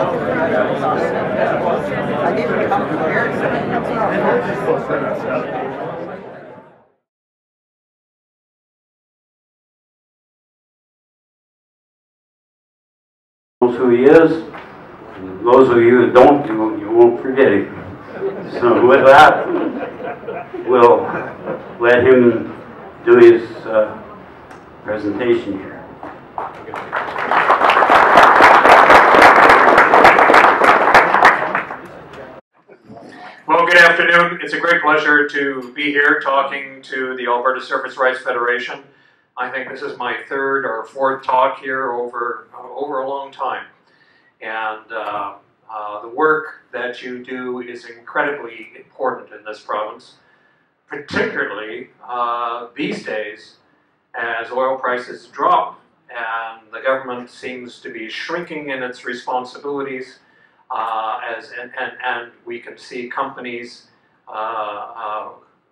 I didn't come prepared. Who he is. Those of you that don't, you won't forget him. So with that, we'll let him do his presentation here. Well, good afternoon. It's a great pleasure to be here talking to the Alberta Surface Rights Federation. I think this is my third or fourth talk here over a long time. And the work that you do is incredibly important in this province, particularly these days as oil prices drop and the government seems to be shrinking in its responsibilities, and we can see companies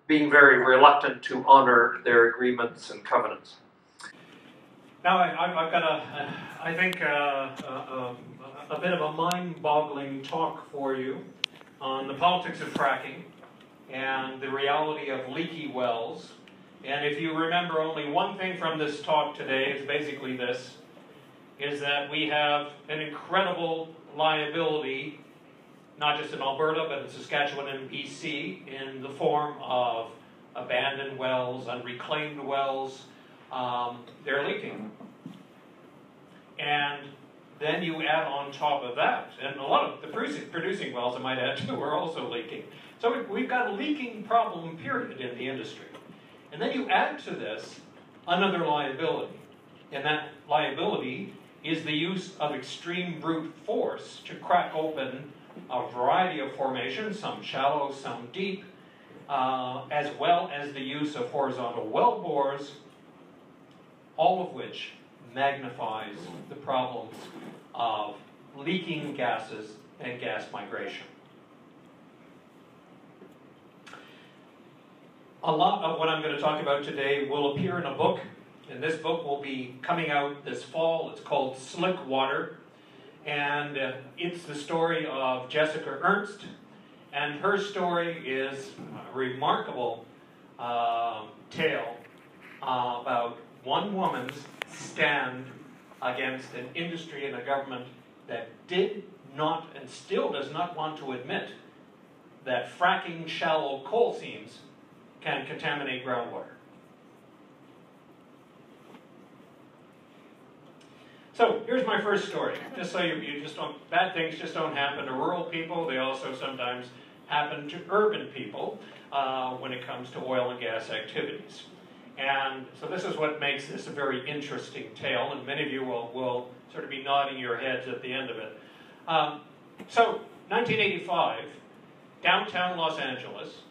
being very reluctant to honor their agreements and covenants. Now, I've got I think, a bit of a mind-boggling talk for you on the politics of fracking and the reality of leaky wells. And if you remember only one thing from this talk today, it's basically this, is that we have an incredible liability, not just in Alberta, but in Saskatchewan and BC, in the form of abandoned wells, unreclaimed wells. They're leaking. And then you add on top of that, and a lot of the producing wells, I might add too, are also leaking. So we've got a leaking problem, period, in the industry. And then you add to this another liability. And that liability is the use of extreme brute force to crack open a variety of formations, some shallow, some deep, as well as the use of horizontal well bores, all of which magnifies the problems of leaking gases and gas migration. A lot of what I'm going to talk about today will appear in a book, and this book will be coming out this fall. It's called Slick Water, and it's the story of Jessica Ernst, and her story is a remarkable tale about one woman's stand against an industry and a government that did not and still does not want to admit that fracking shallow coal seams can contaminate groundwater. So here's my first story. Just so you just don't, bad things just don't happen to rural people. They also sometimes happen to urban people when it comes to oil and gas activities. And so this is what makes this a very interesting tale, and many of you will sort of be nodding your heads at the end of it. So 1985, downtown Los Angeles,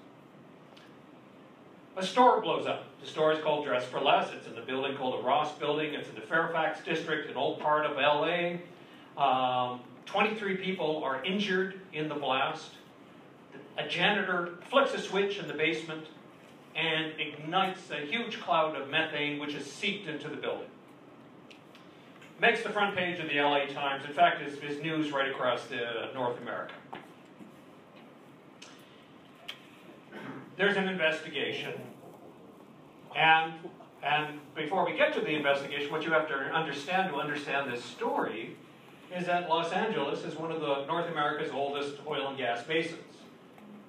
a store blows up. The store is called Dress for Less. It's in the building called the Ross Building. It's in the Fairfax district, an old part of LA. 23 people are injured in the blast. A janitor flicks a switch in the basement and ignites a huge cloud of methane which is seeped into the building. Makes the front page of the LA Times. In fact, it's news right across North America. There's an investigation. And before we get to the investigation, what you have to understand this story is that Los Angeles is one of the North America's oldest oil and gas basins.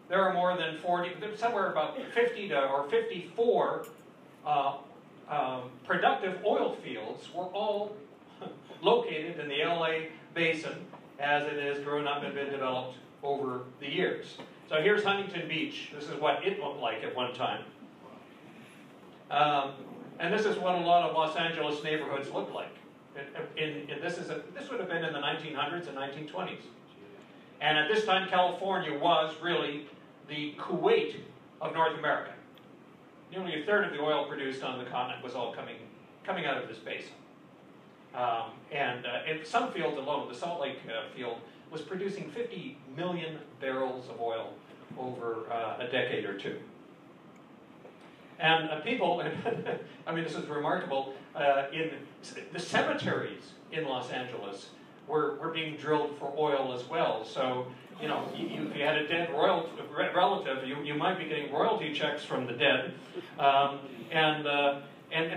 There are more than 40, somewhere about 50 or 54 productive oil fields were all located in the LA basin as it has grown up and been developed over the years. So here's Huntington Beach. This is what it looked like at one time. And this is what a lot of Los Angeles neighborhoods look like. This would have been in the 1900s and 1920s. And at this time, California was really the Kuwait of North America. Nearly a third of the oil produced on the continent was all coming out of this basin. In some fields alone, the Salt Lake field was producing 50 million barrels of oil over a decade or two. And people, I mean, this is remarkable, in the cemeteries in Los Angeles were being drilled for oil as well. So, you know, if you had a dead relative, you might be getting royalty checks from the dead. And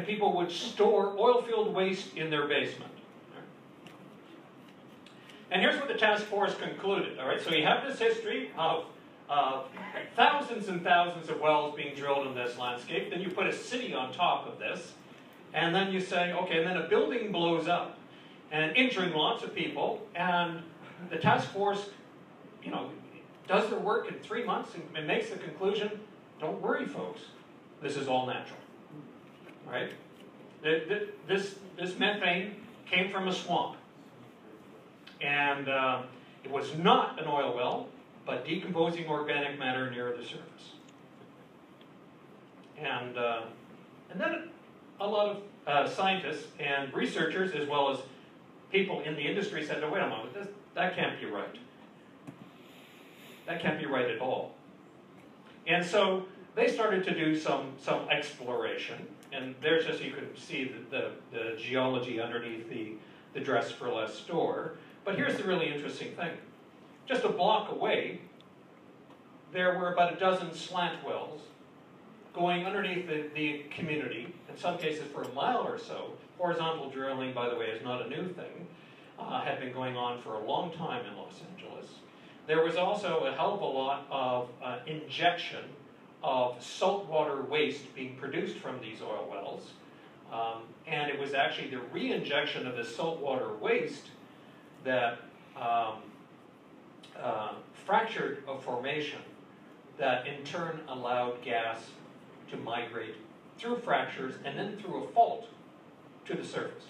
people would store oil field waste in their basement. And here's what the task force concluded. All right, so you have this history of thousands and thousands of wells being drilled in this landscape. Then you put a city on top of this, and then you say, okay, and then a building blows up, and injuring lots of people. And the task force, you know, does their work in 3 months and makes the conclusion: don't worry, folks, this is all natural. All right, this methane came from a swamp. And it was not an oil well, but decomposing organic matter near the surface. And then a lot of scientists and researchers, as well as people in the industry, said, no, wait a moment, that can't be right. That can't be right at all. And so they started to do some exploration. And there's just, you can see the geology underneath the Dress for Less store. But here's the really interesting thing. Just a block away, there were about a dozen slant wells going underneath the community, in some cases for a mile or so. Horizontal drilling, by the way, is not a new thing. Had been going on for a long time in Los Angeles. There was also a hell of a lot of injection of saltwater waste being produced from these oil wells. And it was actually the re-injection of this saltwater waste that fractured a formation that in turn allowed gas to migrate through fractures and then through a fault to the surface.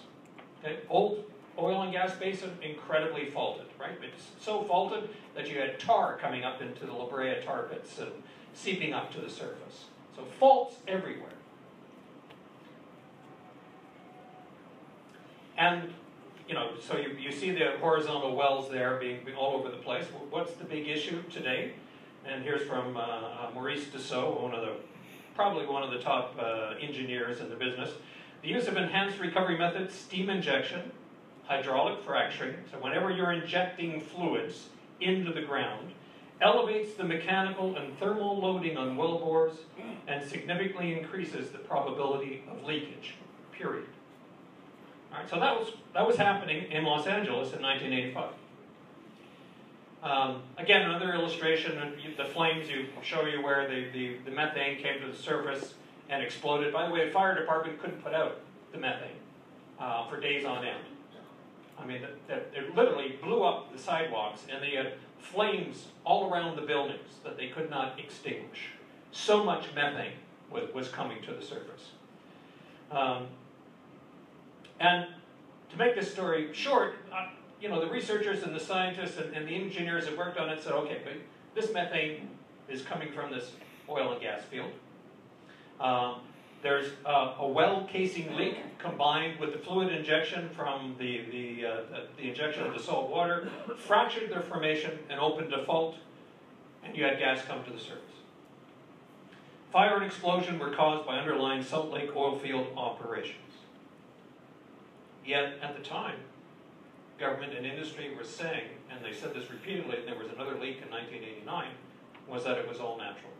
Okay? Old oil and gas basin, incredibly faulted, right? It's so faulted that you had tar coming up into the La Brea tar pits and seeping up to the surface. So faults everywhere. And you know, so you see the horizontal wells there being all over the place. What's the big issue today? And here's from Maurice Dussault, probably one of the top engineers in the business. The use of enhanced recovery methods, steam injection, hydraulic fracturing, so whenever you're injecting fluids into the ground, elevates the mechanical and thermal loading on wellbores and significantly increases the probability of leakage, period. All right, so that was happening in Los Angeles in 1985. Again, another illustration of the flames show you where the methane came to the surface and exploded. By the way, the fire department couldn't put out the methane for days on end. I mean, it literally blew up the sidewalks, and they had flames all around the buildings that they could not extinguish. So much methane was coming to the surface. And to make this story short, you know, the researchers and the scientists and the engineers that worked on it said, okay, but this methane is coming from this oil and gas field. There's a well casing leak combined with the fluid injection from the injection of the salt water, fractured their formation and opened a fault, and you had gas come to the surface. Fire and explosion were caused by underlying Salt Lake oil field operations. Yet, at the time, government and industry were saying, and they said this repeatedly, and there was another leak in 1989, was that it was all natural.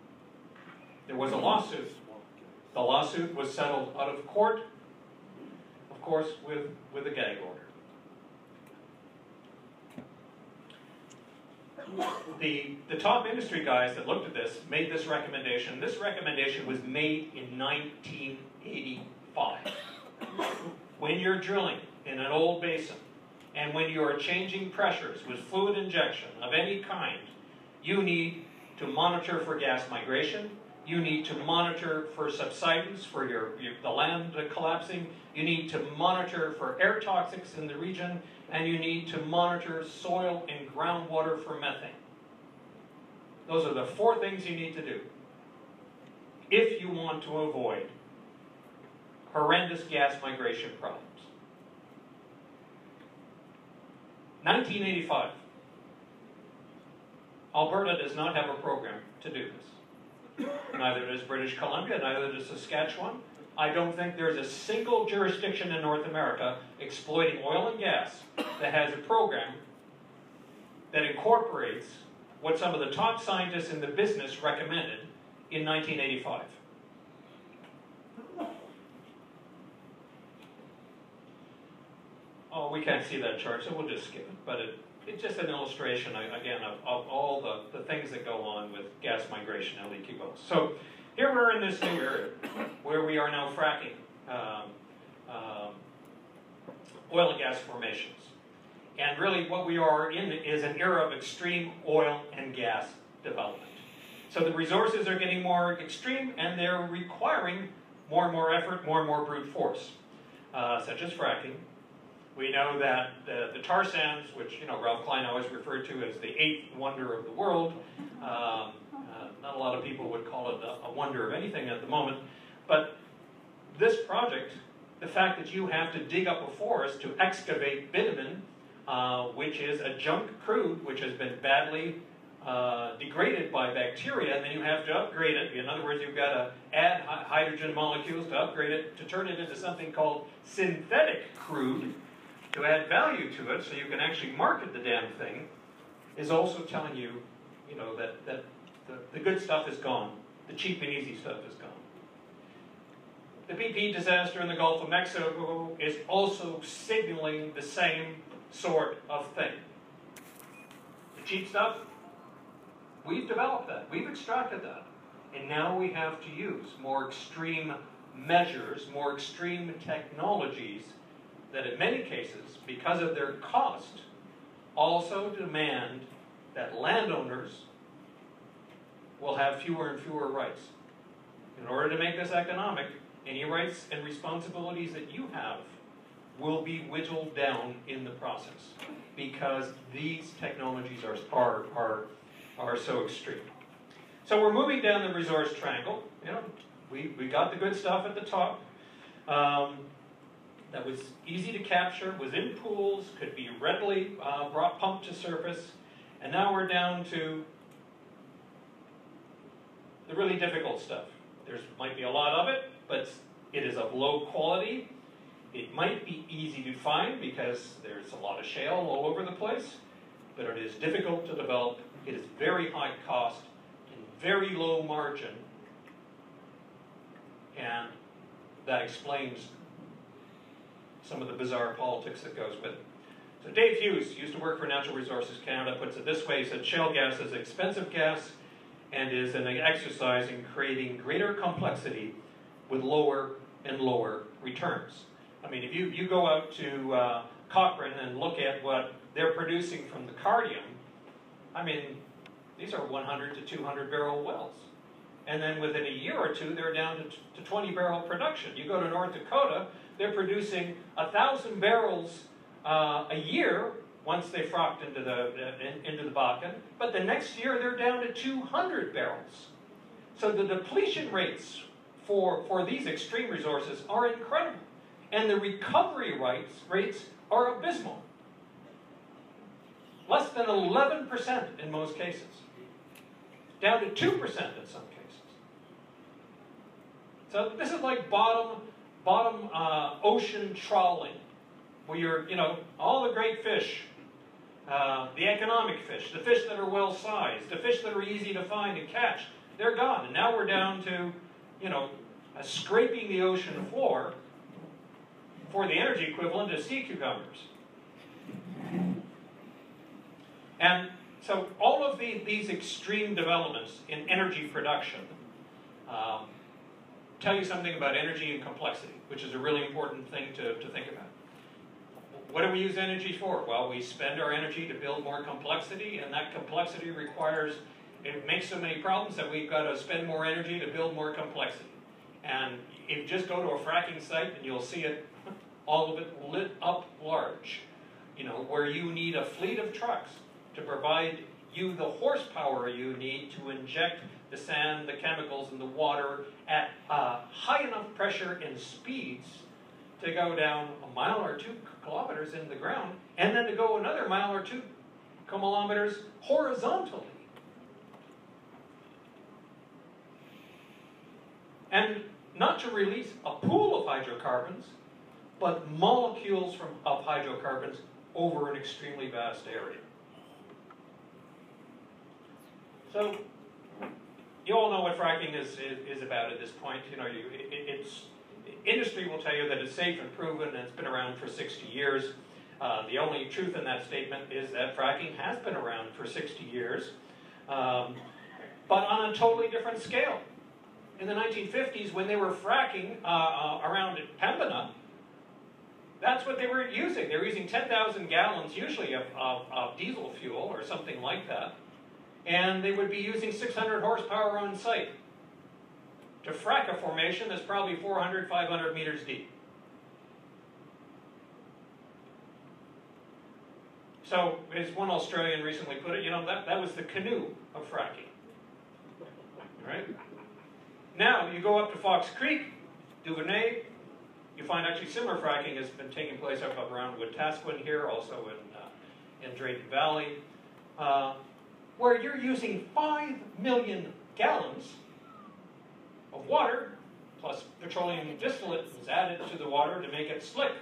There was a lawsuit. The lawsuit was settled out of court, of course, with a gag order. The top industry guys that looked at this made this recommendation. This recommendation was made in 1985. When you're drilling in an old basin, and when you are changing pressures with fluid injection of any kind, you need to monitor for gas migration, you need to monitor for subsidence, for the land collapsing, you need to monitor for air toxics in the region, and you need to monitor soil and groundwater for methane. Those are the 4 things you need to do if you want to avoid horrendous gas migration problems. 1985. Alberta does not have a program to do this. Neither does British Columbia, neither does Saskatchewan. I don't think there's a single jurisdiction in North America exploiting oil and gas that has a program that incorporates what some of the top scientists in the business recommended in 1985. Oh, we can't see that chart, so we'll just skip it. But it's just an illustration, again, of all the things that go on with gas migration and leaky wells. So here we're in this new area where we are now fracking oil and gas formations. And really what we are in is an era of extreme oil and gas development. So the resources are getting more extreme and they're requiring more and more effort, more and more brute force, such as fracking. We know that the tar sands, which Ralph Klein always referred to as the eighth wonder of the world, not a lot of people would call it a wonder of anything at the moment, but this project, the fact that you have to dig up a forest to excavate bitumen, which is a junk crude which has been badly degraded by bacteria, and then you have to upgrade it. In other words, you've got to add hydrogen molecules to upgrade it, to turn it into something called synthetic crude, to add value to it so you can actually market the damn thing, is also telling you, that the good stuff is gone. The cheap and easy stuff is gone. The BP disaster in the Gulf of Mexico is also signaling the same sort of thing. The cheap stuff, we've developed that. We've extracted that. And now we have to use more extreme measures, more extreme technologies that in many cases, because of their cost, also demand that landowners will have fewer and fewer rights. In order to make this economic, any rights and responsibilities that you have will be whittled down in the process because these technologies are so extreme. So we're moving down the resource triangle. We got the good stuff at the top. That was easy to capture, was in pools, could be readily pumped to surface, and now we're down to the really difficult stuff. There might be a lot of it, but it is of low quality. It might be easy to find because there's a lot of shale all over the place, but it is difficult to develop. It is very high cost and very low margin, and that explains some of the bizarre politics that goes with it. So Dave Hughes used to work for Natural Resources Canada, puts it this way. He said, shale gas is expensive gas and is an exercise in creating greater complexity with lower and lower returns. I mean, if you go out to Cochrane and look at what they're producing from the Cardium, I mean, these are 100 to 200 barrel wells. And then within a year or two, they're down to 20 barrel production. You go to North Dakota, they're producing 1,000 barrels a year once they frocked into the Bakken, but the next year they're down to 200 barrels. So the depletion rates for these extreme resources are incredible, and the recovery rates are abysmal. Less than 11% in most cases, down to 2% in some cases. So this is like bottom ocean trawling, where you're, all the great fish, the economic fish, the fish that are well sized, the fish that are easy to find and catch, they're gone. And now we're down to, scraping the ocean floor for the energy equivalent of sea cucumbers. And so all of these extreme developments in energy production tell you something about energy and complexity, which is a really important thing to think about. What do we use energy for? Well, we spend our energy to build more complexity, and that complexity it makes so many problems that we've got to spend more energy to build more complexity. And if you just go to a fracking site, and you'll see it, all of it lit up large, where you need a fleet of trucks to provide you the horsepower you need to inject the sand, the chemicals, and the water at high enough pressure and speeds to go down a mile or 2 kilometers in the ground, and then to go another mile or 2 kilometers horizontally. And not to release a pool of hydrocarbons, but molecules of hydrocarbons over an extremely vast area. So, you all know what fracking is about at this point. You know, industry will tell you that it's safe and proven, and it's been around for 60 years. The only truth in that statement is that fracking has been around for 60 years, but on a totally different scale. In the 1950s, when they were fracking around Pembina, that's what they were using. They were using 10,000 gallons, usually, of diesel fuel or something like that. And they would be using 600 horsepower on site to frack a formation that's probably 400, 500 meters deep. So, as one Australian recently put it, you know, that was the canoe of fracking. Right? Now, you go up to Fox Creek, Duvernay, you find actually similar fracking has been taking place up around Wetaskiwin here, also in Drayton Valley, where you're using 5 million gallons of water, plus petroleum distillate was added to the water to make it slick,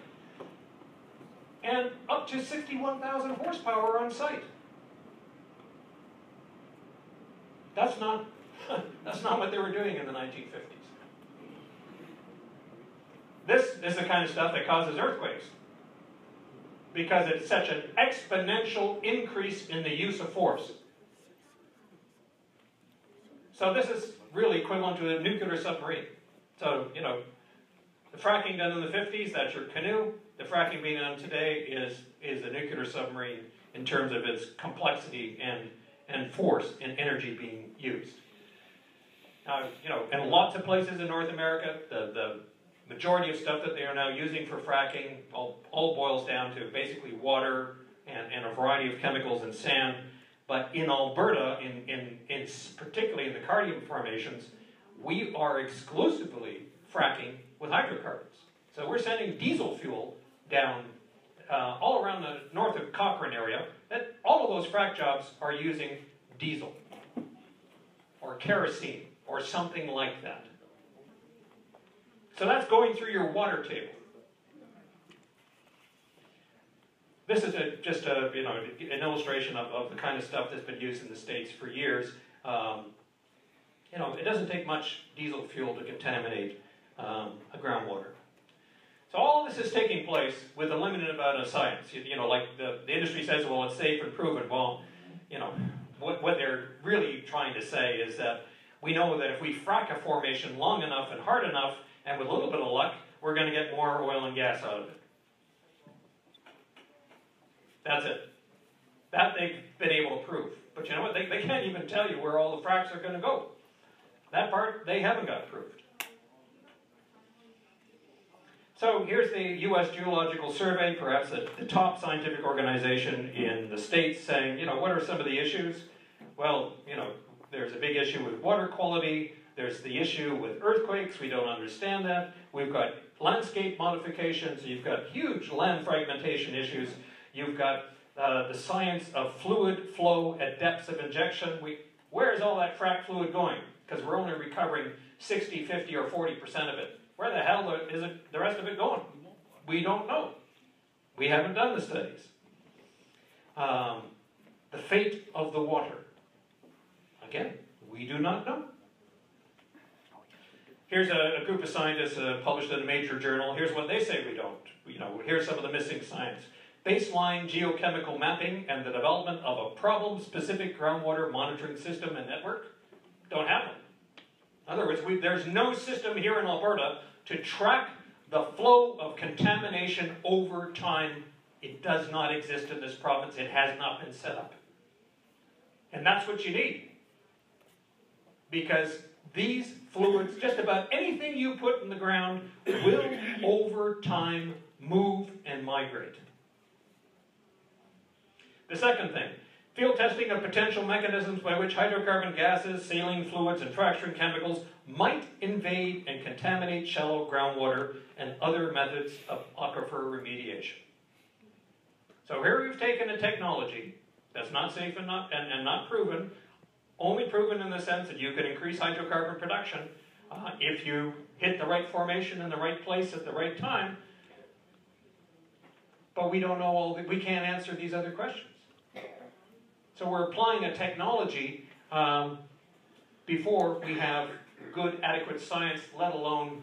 and up to 61,000 horsepower on site. That's not what they were doing in the 1950s. This is the kind of stuff that causes earthquakes, because it's such an exponential increase in the use of force. So this is really equivalent to a nuclear submarine. So, you know, the fracking done in the 50s, that's your canoe. The fracking being done today is a nuclear submarine in terms of its complexity and force and energy being used. Now, you know, in lots of places in North America, the majority of stuff that they are now using for fracking all boils down to basically water and a variety of chemicals and sand. But in Alberta, particularly in the Cardium formations, we are exclusively fracking with hydrocarbons. So we're sending diesel fuel down all around the north of Cochrane area. All of those frack jobs are using diesel or kerosene or something like that. So that's going through your water table. This is just an illustration of the kind of stuff that's been used in the States for years. You know, it doesn't take much diesel fuel to contaminate a groundwater. So all this is taking place with a limited amount of science. You know, like the industry says, well, it's safe and proven. Well, you know, what they're really trying to say is that we know that if we frack a formation long enough and hard enough, and with a little bit of luck, we're going to get more oil and gas out of it. That's it. That they've been able to prove. But you know what? They can't even tell you where all the fracks are going to go. That part, they haven't got proved. So here's the U.S. Geological Survey, perhaps the top scientific organization in the States, saying, you know, what are some of the issues? Well, you know, there's a big issue with water quality. There's the issue with earthquakes. We don't understand that. We've got landscape modifications. You've got huge land fragmentation issues. You've got the science of fluid flow at depths of injection. Where is all that frack fluid going? Because we're only recovering 60, 50, or 40% of it. Where the hell is the rest of it going? We don't know. We haven't done the studies. The fate of the water. Again, we do not know. Here's a group of scientists published in a major journal. Here's what they say we don't. You know, here's some of the missing science. Baseline geochemical mapping and the development of a problem-specific groundwater monitoring system and network don't happen. In other words, there's no system here in Alberta to track the flow of contamination over time. It does not exist in this province. It has not been set up. And that's what you need. Because these fluids, just about anything you put in the ground, will over time move and migrate. The second thing, field testing of potential mechanisms by which hydrocarbon gases, saline fluids, and fracturing chemicals might invade and contaminate shallow groundwater and other methods of aquifer remediation. So here we've taken a technology that's not safe and not proven, only proven in the sense that you can increase hydrocarbon production if you hit the right formation in the right place at the right time. But we don't know we can't answer these other questions. So we're applying a technology before we have good, adequate science, let alone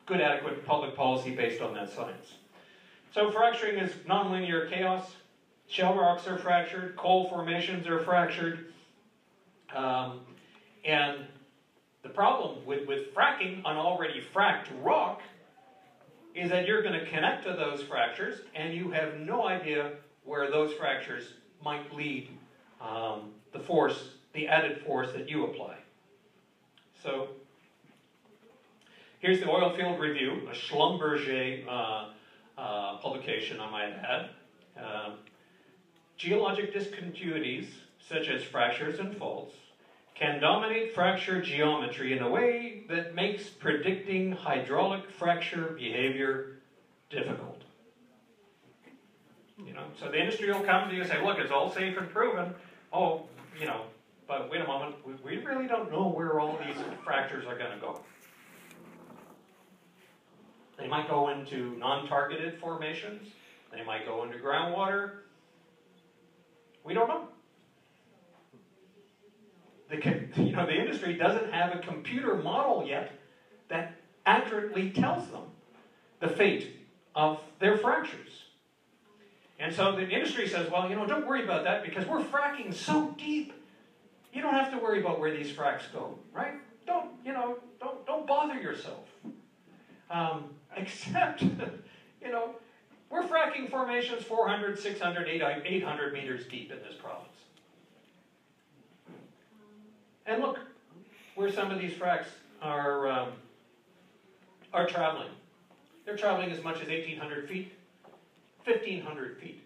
good, adequate public policy based on that science. So fracturing is nonlinear chaos. Shell rocks are fractured, coal formations are fractured, and the problem with fracking on already fracked rock is that you're going to connect to those fractures and you have no idea where those fractures might lead the added force that you apply. So here's the oil field review, a Schlumberger publication, I might add. Geologic discontinuities, such as fractures and faults, can dominate fracture geometry in a way that makes predicting hydraulic fracture behavior difficult. You know, so the industry will come to you and say, look, it's all safe and proven. Oh, you know, but wait a moment, we really don't know where all these fractures are going to go. They might go into non-targeted formations. They might go into groundwater. We don't know. The industry doesn't have a computer model yet that accurately tells them the fate of their fractures. And so the industry says, well, you know, don't worry about that because we're fracking so deep. You don't have to worry about where these fracks go, right? Don't bother yourself. Except, you know, we're fracking formations 400, 600, 800 meters deep in this province. And look where some of these fracks are traveling. They're traveling as much as 1,800 feet, 1,500 feet.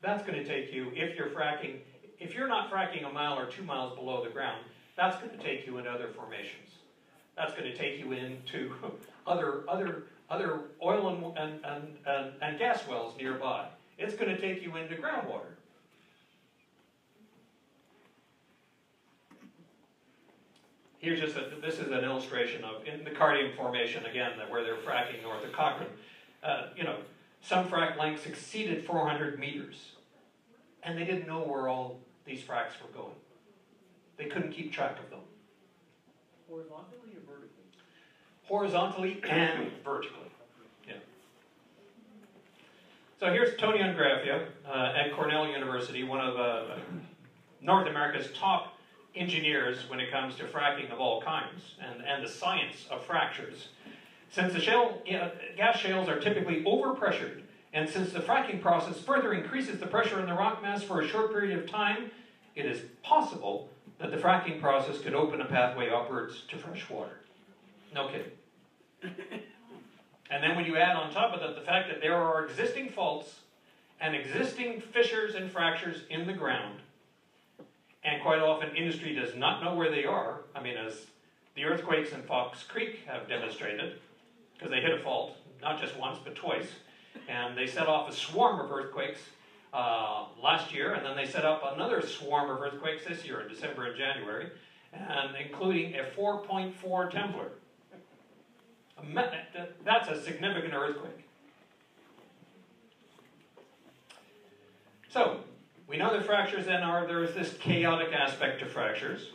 That's going to take you, if you're not fracking a mile or 2 miles below the ground, that's going to take you into other formations. That's going to take you into other oil and gas wells nearby. It's going to take you into groundwater. Here's this is an illustration of, in the Cardium Formation, again, where they're fracking north of Cochrane. Some frac lengths exceeded 400 meters, and they didn't know where all these fracs were going. They couldn't keep track of them. Horizontally or vertically? Horizontally and vertically. Yeah. So here's Tony Ungraffia at Cornell University, one of North America's top engineers when it comes to fracking of all kinds and the science of fractures. Since the gas shales are typically overpressured, and since the fracking process further increases the pressure in the rock mass for a short period of time, it is possible that the fracking process could open a pathway upwards to fresh water. No kidding. And then when you add on top of that the fact that there are existing faults and existing fissures and fractures in the ground, and quite often industry does not know where they are. I mean, as the earthquakes in Fox Creek have demonstrated, because they hit a fault, not just once, but twice. And they set off a swarm of earthquakes last year, and then they set up another swarm of earthquakes this year in December and January, and including a 4.4 Templar. That's a significant earthquake. So, we know that fractures then there's this chaotic aspect to fractures,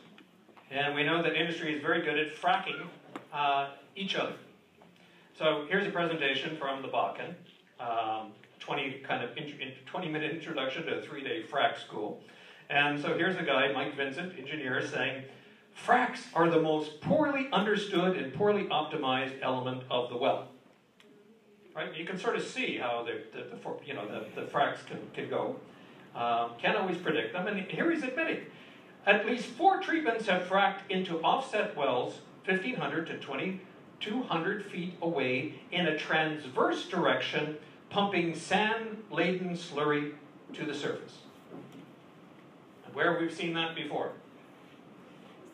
and we know that industry is very good at fracking each other. So here's a presentation from the Bakken, 20-minute introduction to a 3-day frac school. And so here's a guy, Mike Vincent, engineer, saying, fracks are the most poorly understood and poorly optimized element of the well. Right? You can sort of see how the fracks can go. Can't always predict them, and here he's admitting at least 4 treatments have fracked into offset wells 1,500 to 2,200 feet away in a transverse direction, pumping sand-laden slurry to the surface. And where we've seen that before?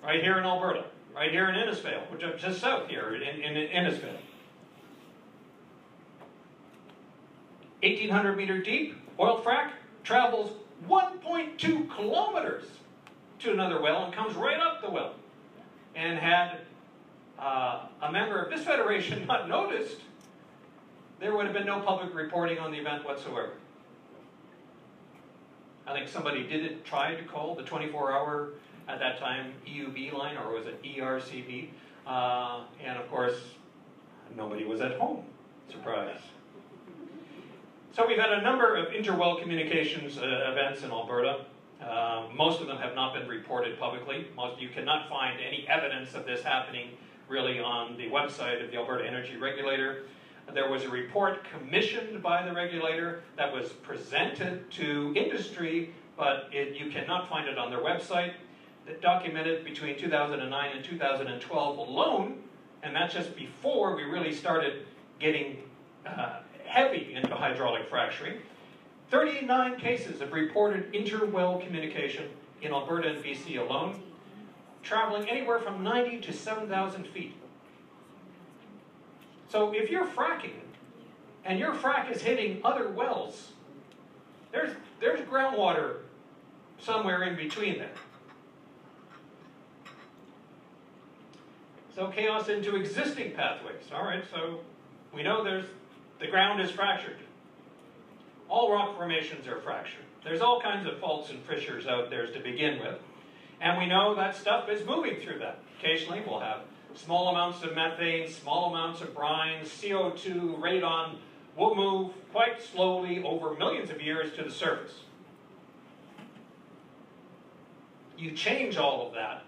Right here in Alberta, right here in Innisfail, which is just south here in Innisfail. 1,800 meter deep oil frac travels 1.2 kilometers to another well and comes right up the well. And had a member of this federation not noticed, there would have been no public reporting on the event whatsoever. I think somebody did try to call the 24-hour, at that time, EUB line, or was it ERCB? And of course, nobody was at home. Surprise. So we've had a number of interwell communications events in Alberta. Most of them have not been reported publicly. You cannot find any evidence of this happening really on the website of the Alberta Energy Regulator. There was a report commissioned by the regulator that was presented to industry, but you cannot find it on their website, that documented between 2009 and 2012 alone, and that's just before we really started getting heavy into hydraulic fracturing. 39 cases of reported interwell communication in Alberta and BC alone, traveling anywhere from 90 to 7,000 feet. So if you're fracking, and your frack is hitting other wells, there's groundwater somewhere in between there. So chaos into existing pathways. All right, so we know the ground is fractured. All rock formations are fractured. There's all kinds of faults and fissures out there to begin with. And we know that stuff is moving through that. Occasionally we'll have small amounts of methane, small amounts of brine, CO2, radon will move quite slowly over millions of years to the surface. You change all of that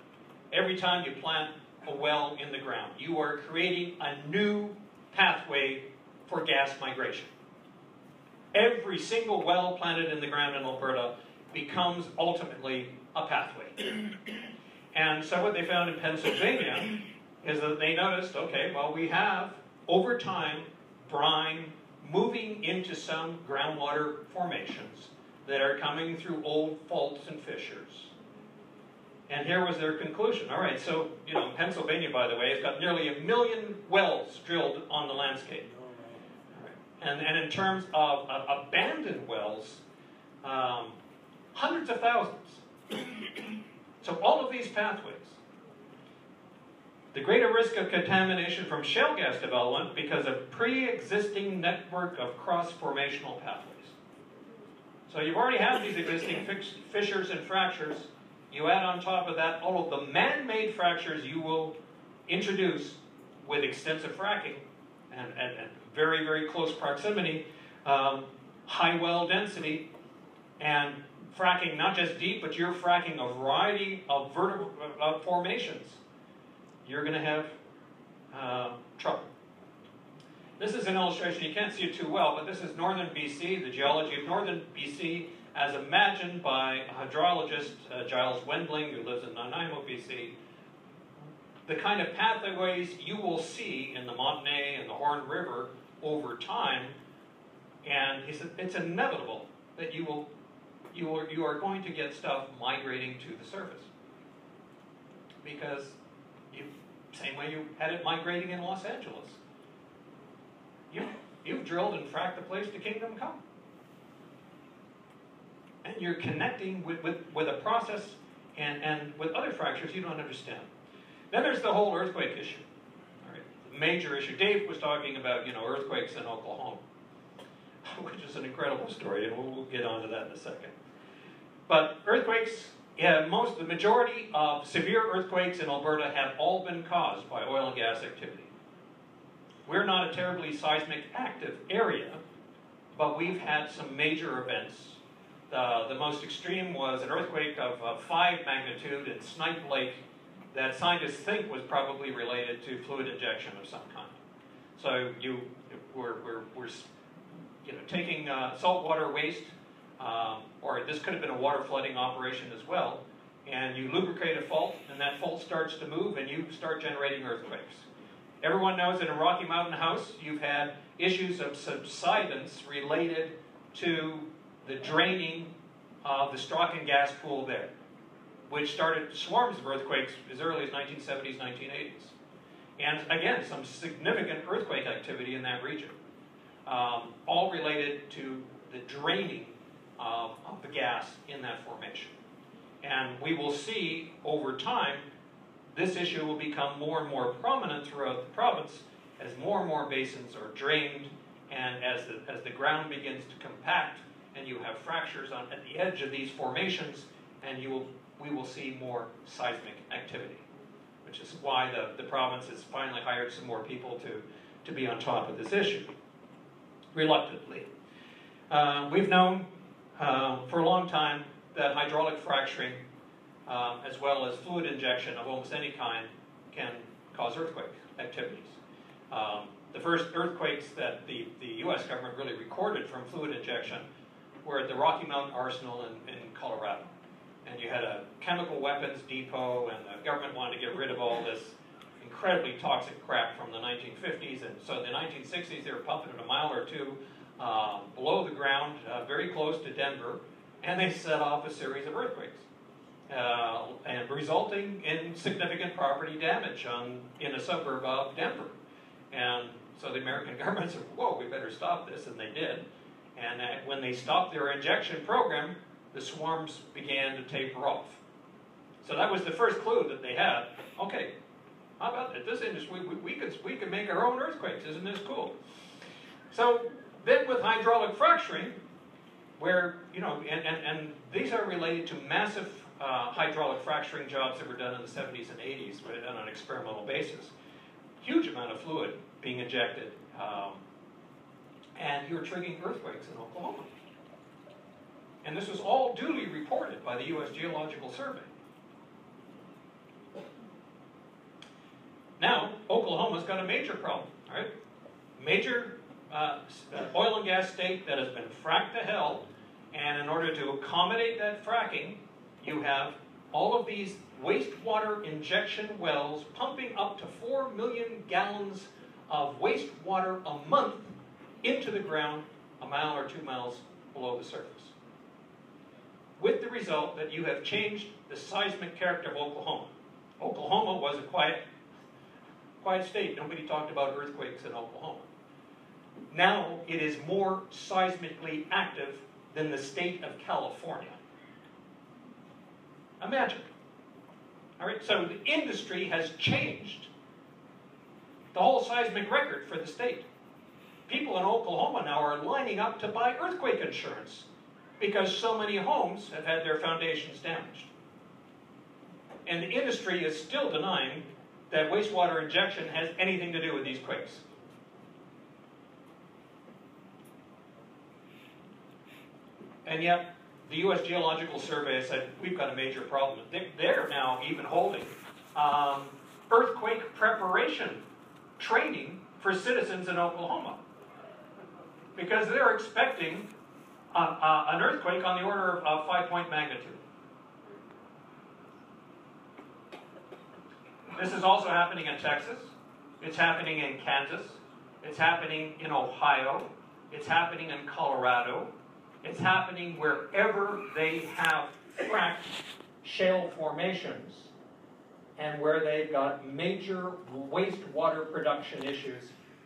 every time you plant a well in the ground. You are creating a new pathway for gas migration. Every single well planted in the ground in Alberta becomes ultimately a pathway. And so what they found in Pennsylvania is that they noticed, okay, well, we have, over time, brine moving into some groundwater formations that are coming through old faults and fissures. And here was their conclusion. All right, so, Pennsylvania, by the way, has got nearly 1 million wells drilled on the landscape. All right. And in terms of abandoned wells, hundreds of thousands. So all of these pathways. The greater risk of contamination from shale gas development because of pre-existing network of cross-formational pathways. So you've already have these existing fissures and fractures. You add on top of that all of the man-made fractures you will introduce with extensive fracking and very, very close proximity, high well density, and fracking not just deep, but you're fracking a variety of formations. You're going to have trouble. This is an illustration. You can't see it too well, but this is northern BC, the geology of northern BC as imagined by a hydrologist, Giles Wendling, who lives in Nanaimo, BC. The kind of pathways you will see in the Montney and the Horn River over time, and he said it's inevitable that you are going to get stuff migrating to the surface. Because same way you had it migrating in Los Angeles. You've drilled and fracked the place to kingdom come. And you're connecting with a process and with other fractures you don't understand. Then there's the whole earthquake issue. All right, the major issue. Dave was talking about earthquakes in Oklahoma, which is an incredible story, and we'll get onto that in a second. But earthquakes, the majority of severe earthquakes in Alberta have all been caused by oil and gas activity. We're not a terribly seismic active area, but we've had some major events. The most extreme was an earthquake of 5 magnitude in Snipe Lake that scientists think was probably related to fluid injection of some kind. So we're taking saltwater waste, or this could have been a water flooding operation as well, and you lubricate a fault, and that fault starts to move, and you start generating earthquakes. Everyone knows that in Rocky Mountain House, you've had issues of subsidence related to the draining of the Strachan gas pool there, which started swarms of earthquakes as early as 1970s, 1980s. And again, some significant earthquake activity in that region, all related to the draining of the gas in that formation. And we will see over time, this issue will become more and more prominent throughout the province as more and more basins are drained, and as the ground begins to compact, and you have fractures at the edge of these formations, and we will see more seismic activity, which is why the province has finally hired some more people to be on top of this issue, reluctantly. We've known for a long time that hydraulic fracturing, as well as fluid injection of almost any kind, can cause earthquake activities. The first earthquakes that the U.S. government really recorded from fluid injection were at the Rocky Mountain Arsenal in Colorado. And you had a chemical weapons depot, and the government wanted to get rid of all this incredibly toxic crap from the 1950s. And so in the 1960s, they were pumping it a mile or two below the ground, very close to Denver, and they set off a series of earthquakes, and resulting in significant property damage in a suburb of Denver. And so the American government said, whoa, we better stop this, and they did. And when they stopped their injection program, the swarms began to taper off. So that was the first clue that they had. Okay, how about that? This industry, we can make our own earthquakes. Isn't this cool? So then with hydraulic fracturing, where, you know, and these are related to massive hydraulic fracturing jobs that were done in the 70s and 80s on an experimental basis. Huge amount of fluid being injected, and you're triggering earthquakes in Oklahoma. And this was all duly reported by the U.S. Geological Survey. Now, Oklahoma's got a major problem, all right? Major oil and gas state that has been fracked to hell, and in order to accommodate that fracking, you have all of these wastewater injection wells pumping up to 4 million gallons of wastewater a month into the ground a mile or 2 miles below the surface. With the result that you have changed the seismic character of Oklahoma. Oklahoma was a quiet state. Nobody talked about earthquakes in Oklahoma. Now it is more seismically active than the state of California. Imagine. All right, so the industry has changed the whole seismic record for the state. People in Oklahoma now are lining up to buy earthquake insurance because so many homes have had their foundations damaged. And the industry is still denying that wastewater injection has anything to do with these quakes. And yet, the U.S. Geological Survey said, we've got a major problem. They're now even holding earthquake preparation training for citizens in Oklahoma, because they're expecting an earthquake on the order of 5-point magnitude. This is also happening in Texas. It's happening in Kansas. It's happening in Ohio. It's happening in Colorado. It's happening wherever they have fracked shale formations and where they've got major wastewater production issues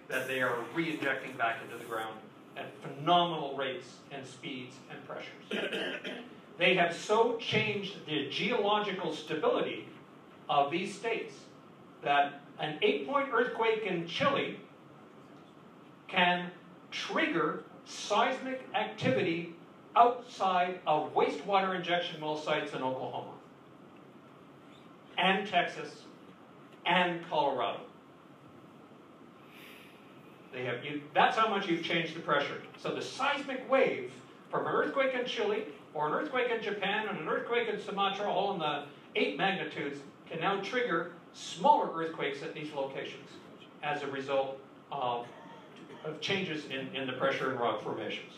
that they are re-injecting back into the ground at phenomenal rates and speeds and pressures. They have so changed the geological stability of these states that an 8-point earthquake in Chile can trigger seismic activity outside of wastewater injection well sites in Oklahoma and Texas and Colorado. That's how much you've changed the pressure. So the seismic wave from an earthquake in Chile or an earthquake in Japan and an earthquake in Sumatra, all in the 8 magnitudes, can now trigger smaller earthquakes at these locations as a result of changes in the pressure in rock formations.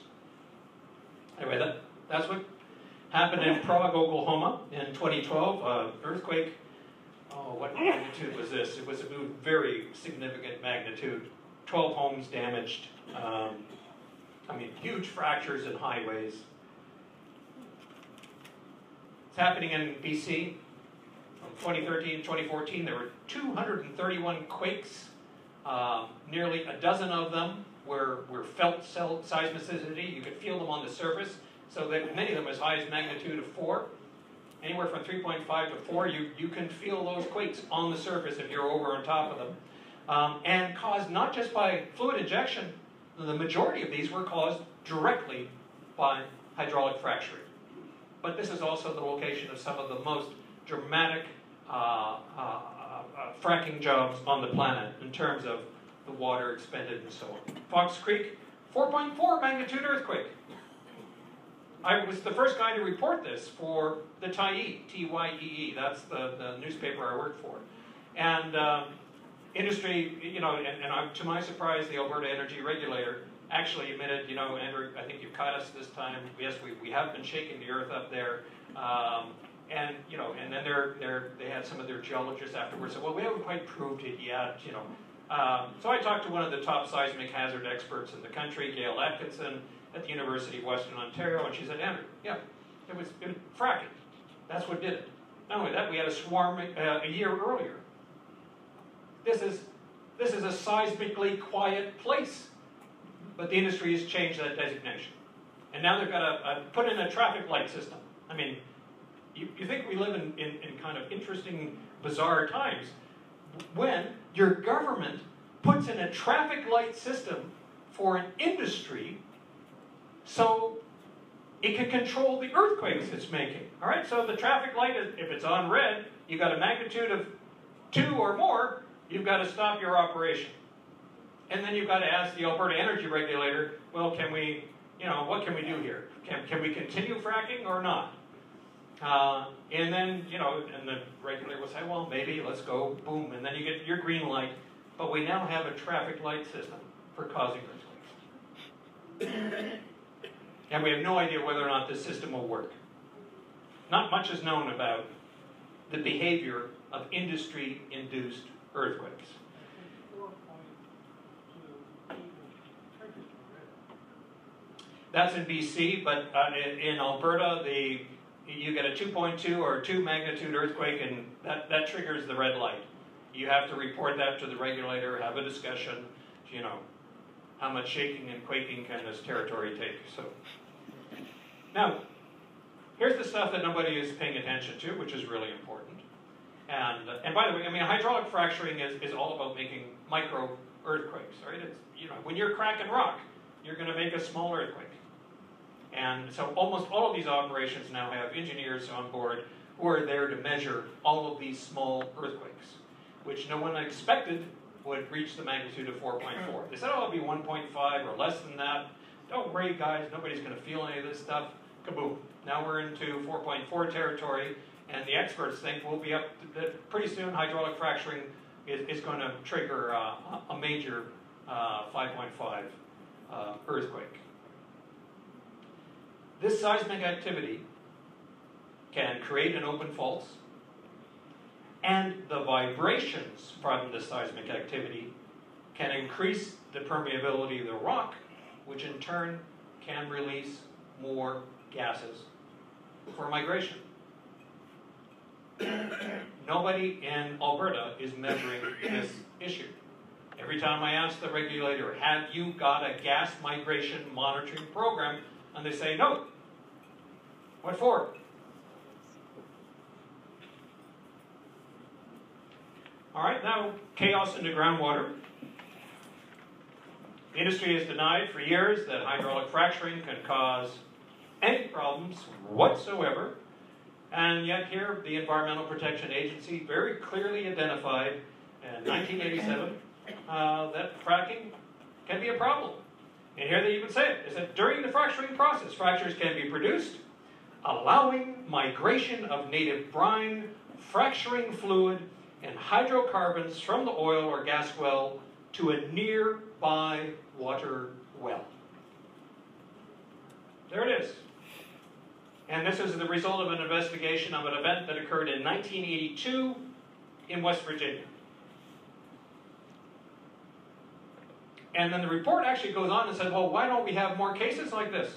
Anyway, that's what happened in Prague, Oklahoma in 2012. Earthquake, what magnitude was this? It was a very significant magnitude. 12 homes damaged. Huge fractures in highways. It's happening in BC. From 2013 to 2014, there were 231 quakes. Nearly a dozen of them were felt seismicity. You could feel them on the surface, so that many of them as high as magnitude of 4. anywhere from 3.5 to 4, you can feel those quakes on the surface if you're over on top of them. And caused not just by fluid injection, the majority of these were caused directly by hydraulic fracturing. But this is also the location of some of the most dramatic fracking jobs on the planet in terms of the water expended and so on. Fox Creek, 4.4 magnitude earthquake. I was the first guy to report this for the Tyee, T-Y-E-E. That's the newspaper I worked for. And industry, you know, and to my surprise, the Alberta Energy Regulator actually admitted, you know, Andrew, I think you caught us this time. Yes, we have been shaking the earth up there. And, you know, and then they had some of their geologists afterwards say, well, we haven't quite proved it yet, you know. So I talked to one of the top seismic hazard experts in the country, Gail Atkinson, at the University of Western Ontario, and she said, Andrew, yeah, it was fracking. That's what did it. Not only that, we had a swarm a year earlier. This is a seismically quiet place. But the industry has changed that designation. And now they've got to put in a traffic light system. I mean, you think we live in kind of interesting, bizarre times when your government puts in a traffic light system for an industry so it can control the earthquakes it's making. All right, so the traffic light, if it's on red, you've got a magnitude of 2 or more, you've got to stop your operation. And then you've got to ask the Alberta Energy Regulator, well, can we, you know, what can we do here? Can we continue fracking or not? And then, you know, and the regulator will say, well, maybe, let's go, boom, and then you get your green light. But we now have a traffic light system for causing earthquakes. And we have no idea whether or not this system will work. Not much is known about the behavior of industry-induced earthquakes. That's in BC, but in Alberta, you get a 2.2 or 2 magnitude earthquake, and that triggers the red light. You have to report that to the regulator, have a discussion, you know, how much shaking and quaking can this territory take. So, now, here's the stuff that nobody is paying attention to, which is really important. And by the way, I mean, hydraulic fracturing is all about making micro earthquakes, right? It's, you know, when you're cracking rock, you're going to make a small earthquake. And so almost all of these operations now have engineers on board who are there to measure all of these small earthquakes, which no one expected would reach the magnitude of 4.4. They said, oh, it'll be 1.5 or less than that. Don't worry, guys, nobody's going to feel any of this stuff. Kaboom. Now we're into 4.4 territory, and the experts think we'll be up to, pretty soon hydraulic fracturing is going to trigger a major 5.5 earthquake. This seismic activity can create an open fault, and the vibrations from the seismic activity can increase the permeability of the rock, which in turn can release more gases for migration. Nobody in Alberta is measuring this issue. Every time I ask the regulator, have you got a gas migration monitoring program? And they say, no. What for? All right, now, chaos in the groundwater. The industry has denied for years that hydraulic fracturing can cause any problems whatsoever. And yet here, the Environmental Protection Agency very clearly identified in 1987 that fracking can be a problem. And here they even say it. They said, during the fracturing process, fractures can be produced, allowing migration of native brine, fracturing fluid, and hydrocarbons from the oil or gas well to a nearby water well. There it is. And this is the result of an investigation of an event that occurred in 1982 in West Virginia. And then the report actually goes on and says, well, why don't we have more cases like this?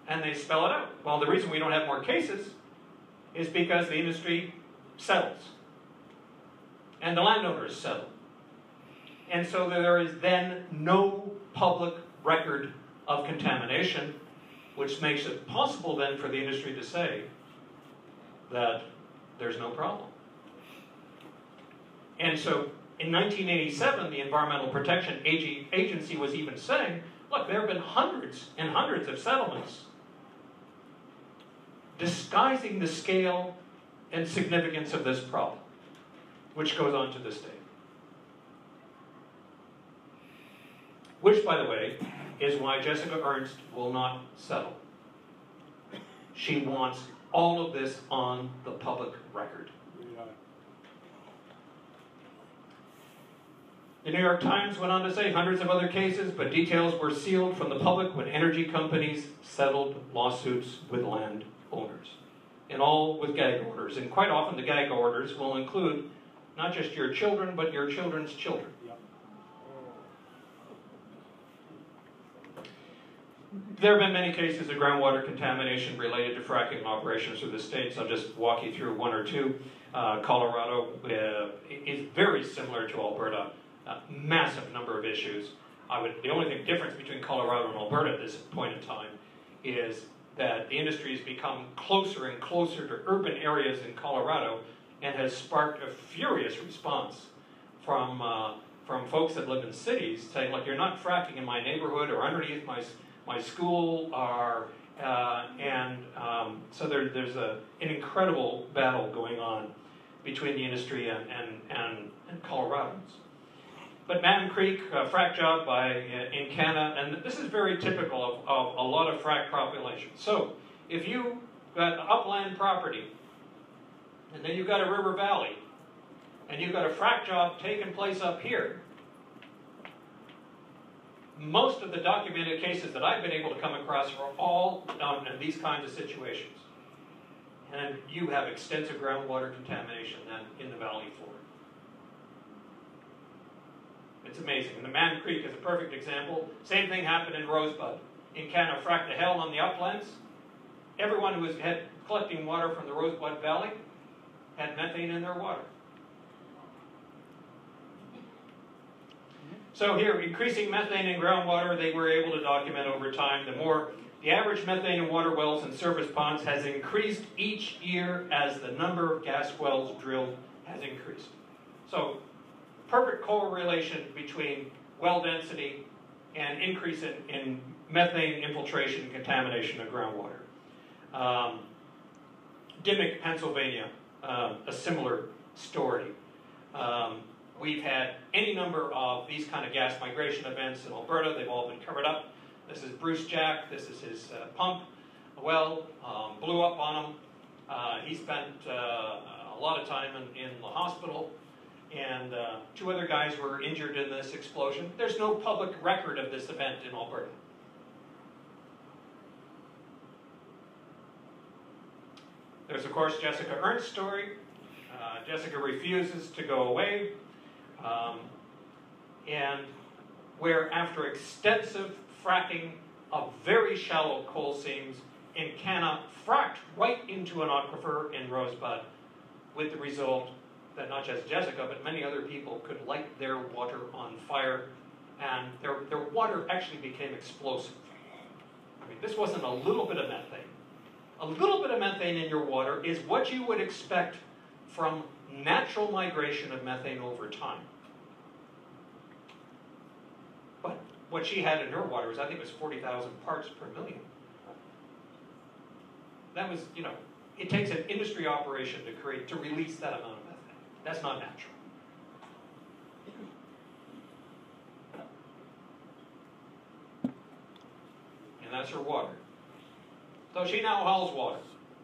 And they spell it out. Well, the reason we don't have more cases is because the industry settles. And the landowners settle. And so there is then no public record of contamination, which makes it possible then for the industry to say, that there's no problem. And so in 1987, the Environmental Protection Agency was even saying, look, there have been hundreds and hundreds of settlements disguising the scale and significance of this problem, which goes on to this day. Which, by the way, is why Jessica Ernst will not settle. She wants all of this on the public record. The New York Times went on to say hundreds of other cases, but details were sealed from the public when energy companies settled lawsuits with land owners. And all with gag orders. And quite often the gag orders will include not just your children, but your children's children. There have been many cases of groundwater contamination related to fracking operations through the states. I'll just walk you through one or two. Colorado is very similar to Alberta. Massive number of issues. The only difference between Colorado and Alberta at this point in time is that the industry has become closer and closer to urban areas in Colorado and has sparked a furious response from folks that live in cities saying, look, you're not fracking in my neighborhood or underneath my school, so there's an incredible battle going on between the industry and Coloradans. But Mountain Creek, frack job in Canada, and this is very typical of a lot of frack populations. So if you got upland property, and then you've got a river valley, and you've got a frack job taking place up here, most of the documented cases that I've been able to come across are all in these kinds of situations. And you have extensive groundwater contamination then in the valley floor. It's amazing. And the Man Creek is a perfect example. Same thing happened in Rosebud. In Canada, fracked to hell on the uplands. Everyone who was collecting water from the Rosebud Valley had methane in their water. So here, increasing methane in groundwater, they were able to document over time. The average methane in water wells and surface ponds has increased each year as the number of gas wells drilled has increased. So, perfect correlation between well density and increase in methane infiltration and contamination of groundwater. Dimock, Pennsylvania, a similar story. We've had any number of these kind of gas migration events in Alberta. They've all been covered up. This is Bruce Jack. This is his pump well. Blew up on him. He spent a lot of time in the hospital. And two other guys were injured in this explosion. There's no public record of this event in Alberta. There's, of course, Jessica Ernst's story. Jessica refuses to go away. And where after extensive fracking of very shallow coal seams in Canada, fracked right into an aquifer in Rosebud, with the result that not just Jessica, but many other people could light their water on fire, and their water actually became explosive. I mean, this wasn't a little bit of methane. A little bit of methane in your water is what you would expect from natural migration of methane over time. But what she had in her water was, I think it was 40,000 parts per million. That was, it takes an industry operation to release that amount of methane. That's not natural. And that's her water. So she now hauls water,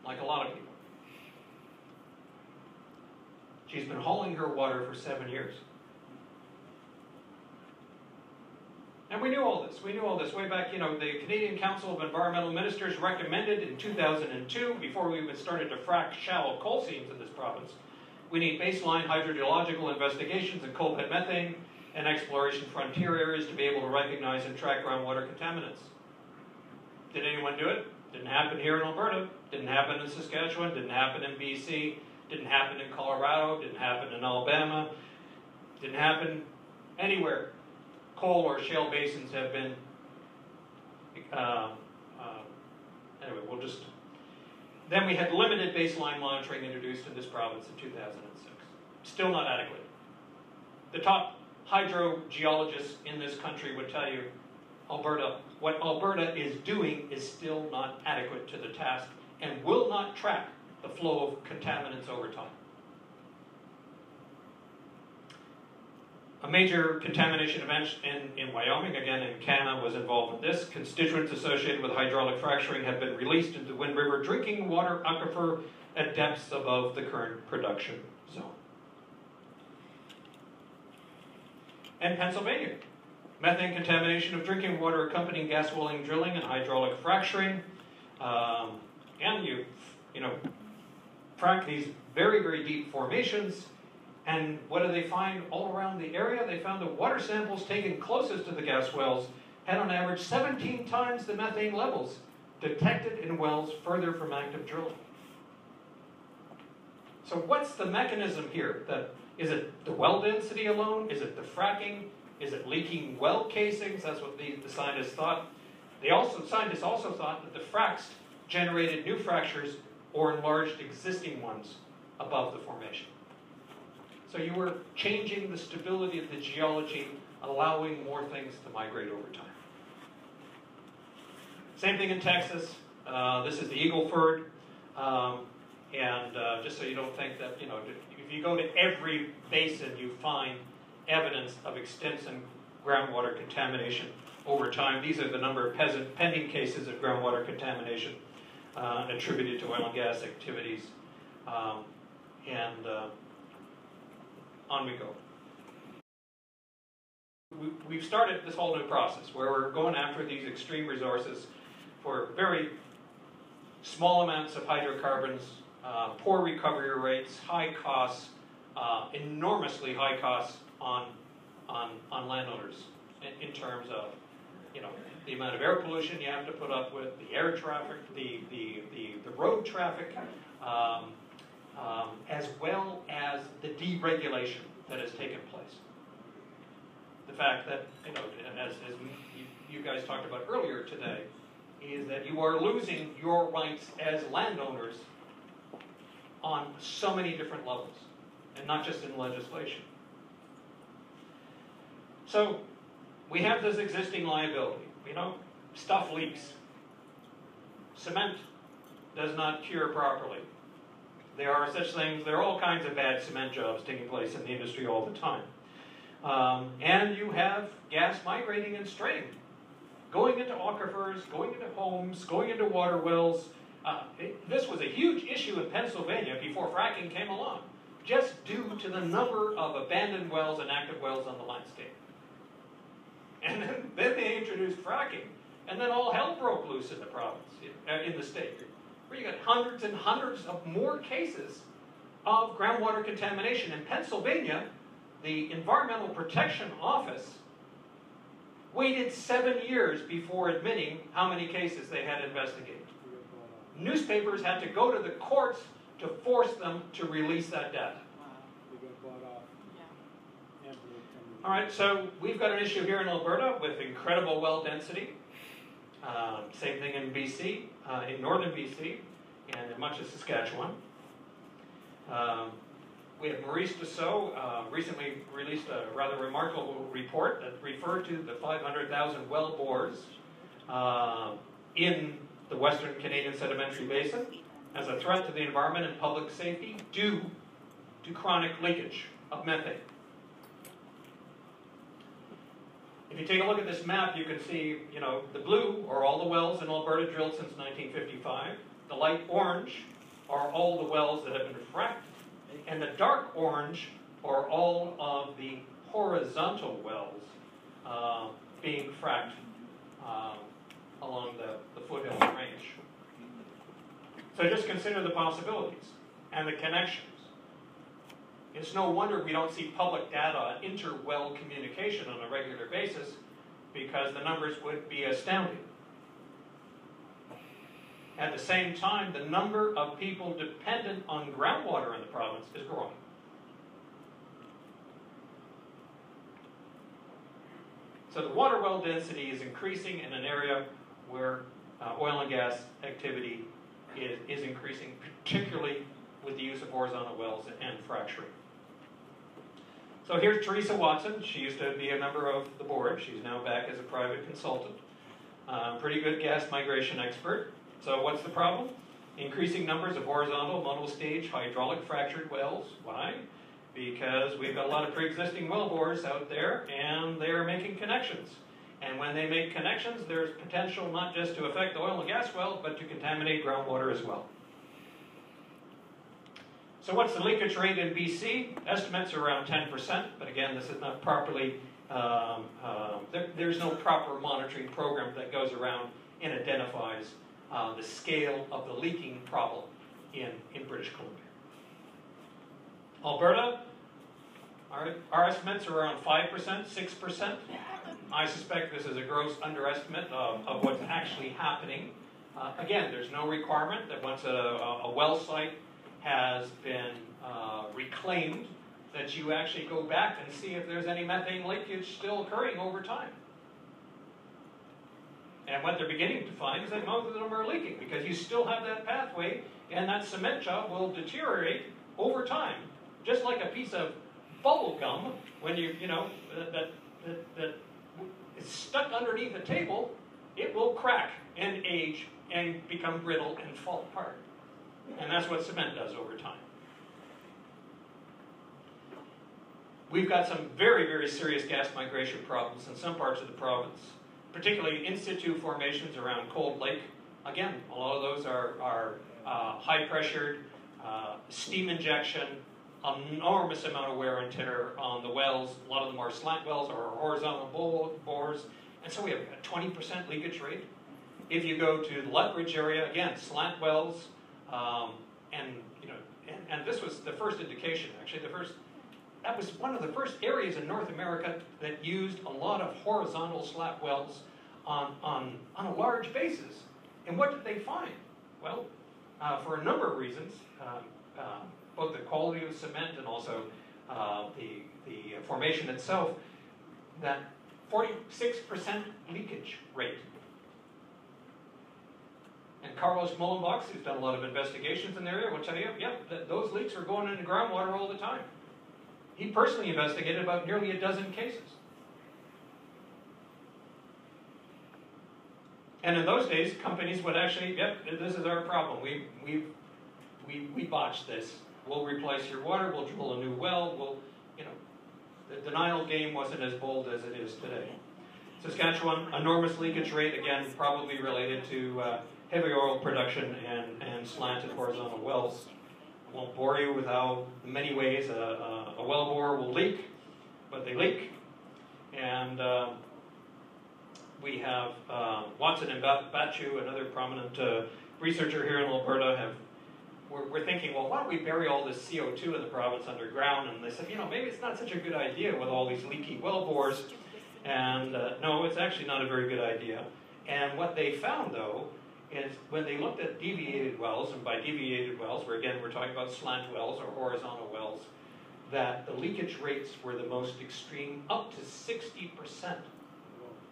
like a lot of people. She's been hauling her water for 7 years. And we knew all this. We knew all this way back, the Canadian Council of Environmental Ministers recommended in 2002, before we even started to frack shallow coal seams in this province, we need baseline hydrogeological investigations in coal bed methane and exploration frontier areas to be able to recognize and track groundwater contaminants. Did anyone do it? Didn't happen here in Alberta. Didn't happen in Saskatchewan. Didn't happen in BC. Didn't happen in Colorado. Didn't happen in Alabama. Didn't happen anywhere. Coal or shale basins have been, anyway, we'll just, Then we had limited baseline monitoring introduced in this province in 2006. Still not adequate. The top hydrogeologists in this country would tell you what Alberta is doing is still not adequate to the task and will not track the flow of contaminants over time. A major contamination event in Wyoming, again in Canada, was involved in this. Constituents associated with hydraulic fracturing have been released into the Wind River drinking water aquifer at depths above the current production zone. And Pennsylvania. Methane contamination of drinking water accompanying gas welling drilling and hydraulic fracturing. And you frack these very, very deep formations. And what do they find all around the area? They found the water samples taken closest to the gas wells had on average 17 times the methane levels detected in wells further from active drilling. So what's the mechanism here? Is it the well density alone? Is it the fracking? Is it leaking well casings? That's what the scientists thought. Scientists also thought that the fracks generated new fractures or enlarged existing ones above the formation. So you were changing the stability of the geology, allowing more things to migrate over time. Same thing in Texas. This is the Eagleford. Just so you don't think that, if you go to every basin, you find evidence of extensive groundwater contamination over time. These are the number of pending cases of groundwater contamination attributed to oil and gas activities. On we go. We've started this whole new process where we're going after these extreme resources for very small amounts of hydrocarbons, poor recovery rates, high costs, enormously high costs on landowners in terms of the amount of air pollution you have to put up with, the air traffic, the road traffic, as well as the deregulation that has taken place. The fact that, as you guys talked about earlier today, is that you are losing your rights as landowners on so many different levels, and not just in legislation. So we have this existing liability. Stuff leaks. Cement does not cure properly. There are such things, there are all kinds of bad cement jobs taking place in the industry all the time. And you have gas migrating and straying, going into aquifers, going into homes, going into water wells. This was a huge issue in Pennsylvania before fracking came along, just due to the number of abandoned wells and active wells on the landscape. And then they introduced fracking, and then all hell broke loose in the province, in the state, where you got hundreds and hundreds of more cases of groundwater contamination. In Pennsylvania, the Environmental Protection Office waited 7 years before admitting how many cases they had investigated. Newspapers had to go to the courts to force them to release that data. All right, so we've got an issue here in Alberta with incredible well density. Same thing in BC, in northern BC, and in much of Saskatchewan. We have Maurice Dussault recently released a rather remarkable report that referred to the 500,000 well bores in the Western Canadian Sedimentary Basin as a threat to the environment and public safety due to chronic leakage of methane. If you take a look at this map, you can see, the blue are all the wells in Alberta drilled since 1955. The light orange are all the wells that have been fracked. And the dark orange are all of the horizontal wells being fracked along the foothills range. So just consider the possibilities and the connections. It's no wonder we don't see public data on inter-well communication on a regular basis, because the numbers would be astounding. At the same time, the number of people dependent on groundwater in the province is growing. So the water well density is increasing in an area where oil and gas activity is increasing, particularly with the use of horizontal wells and fracturing. So here's Teresa Watson. She used to be a member of the board. She's now back as a private consultant. Pretty good gas migration expert. So what's the problem? Increasing numbers of horizontal monostage hydraulic fractured wells. Why? Because we've got a lot of pre-existing well bores out there and they're making connections. And when they make connections, there's potential not just to affect the oil and gas well, but to contaminate groundwater as well. So what's the leakage rate in BC? Estimates are around 10%, but again, this is not properly, there's no proper monitoring program that goes around and identifies the scale of the leaking problem in British Columbia. Alberta, our estimates are around 5%, 6%. I suspect this is a gross underestimate of what's actually happening. Again, there's no requirement that once a well site has been reclaimed, that you actually go back and see if there's any methane leakage still occurring over time. And what they're beginning to find is that most of them are leaking because you still have that pathway, and that cement job will deteriorate over time, just like a piece of bubble gum when that is stuck underneath a table. It will crack and age and become brittle and fall apart. And that's what cement does over time. We've got some very, very serious gas migration problems in some parts of the province, particularly in situ formations around Cold Lake. Again, a lot of those are high pressured, steam injection, enormous amount of wear and tear on the wells. A lot of them are slant wells or horizontal bores. And so we have a 20% leakage rate. If you go to the Lethbridge area, again, slant wells, and this was the first indication, actually, that was one of the first areas in North America that used a lot of horizontal slat wells on a large basis. And what did they find? Well, for a number of reasons, both the quality of cement and also the formation itself, that 46% leakage rate. And Carlos Mullenbach, who's done a lot of investigations in the area, will tell you, those leaks are going into groundwater all the time. He personally investigated about nearly a dozen cases. And in those days, companies would actually, this is our problem. We botched this. We'll replace your water. We'll drill a new well. The denial game wasn't as bold as it is today. Saskatchewan, enormous leakage rate, again, probably related to heavy oil production and slanted horizontal wells. I won't bore you with how, in many ways, a well bore will leak, but they leak. And we have Watson and Batchu, another prominent researcher here in Alberta, we're thinking, well, why don't we bury all this CO2 in the province underground? And they said, maybe it's not such a good idea with all these leaky well bores. And no, it's actually not a very good idea. And what they found, though, is when they looked at deviated wells, and by deviated wells, we're talking about slant wells or horizontal wells, that the leakage rates were the most extreme. Up to 60%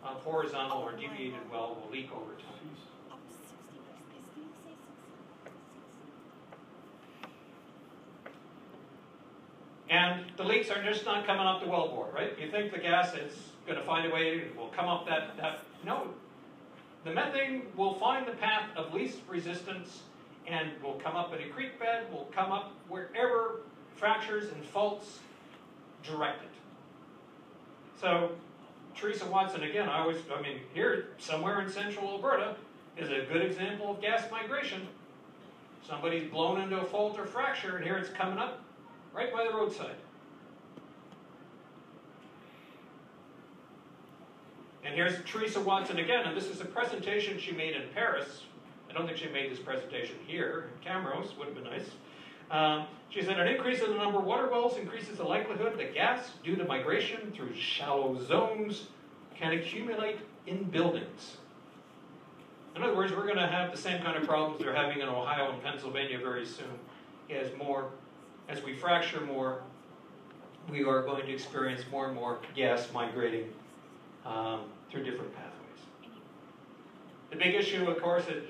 of horizontal or deviated well will leak over time. And the leaks are just not coming up the wellbore, right? You think the gas is going to find a way, it will come up that. No. The methane will find the path of least resistance and will come up in a creek bed, will come up wherever fractures and faults direct it. So, Teresa Watson, again, here, somewhere in central Alberta, is a good example of gas migration. Somebody's blown into a fault or fracture, and here it's coming up right by the roadside. And here's Teresa Watson again, and this is a presentation she made in Paris. I don't think she made this presentation here. Camrose would have been nice. She said, an increase in the number of water wells increases the likelihood that gas, due to migration through shallow zones, can accumulate in buildings. In other words, we're going to have the same kind of problems they're having in Ohio and Pennsylvania very soon. As we fracture more, we are going to experience more and more gas migrating through different pathways. The big issue, of course, is,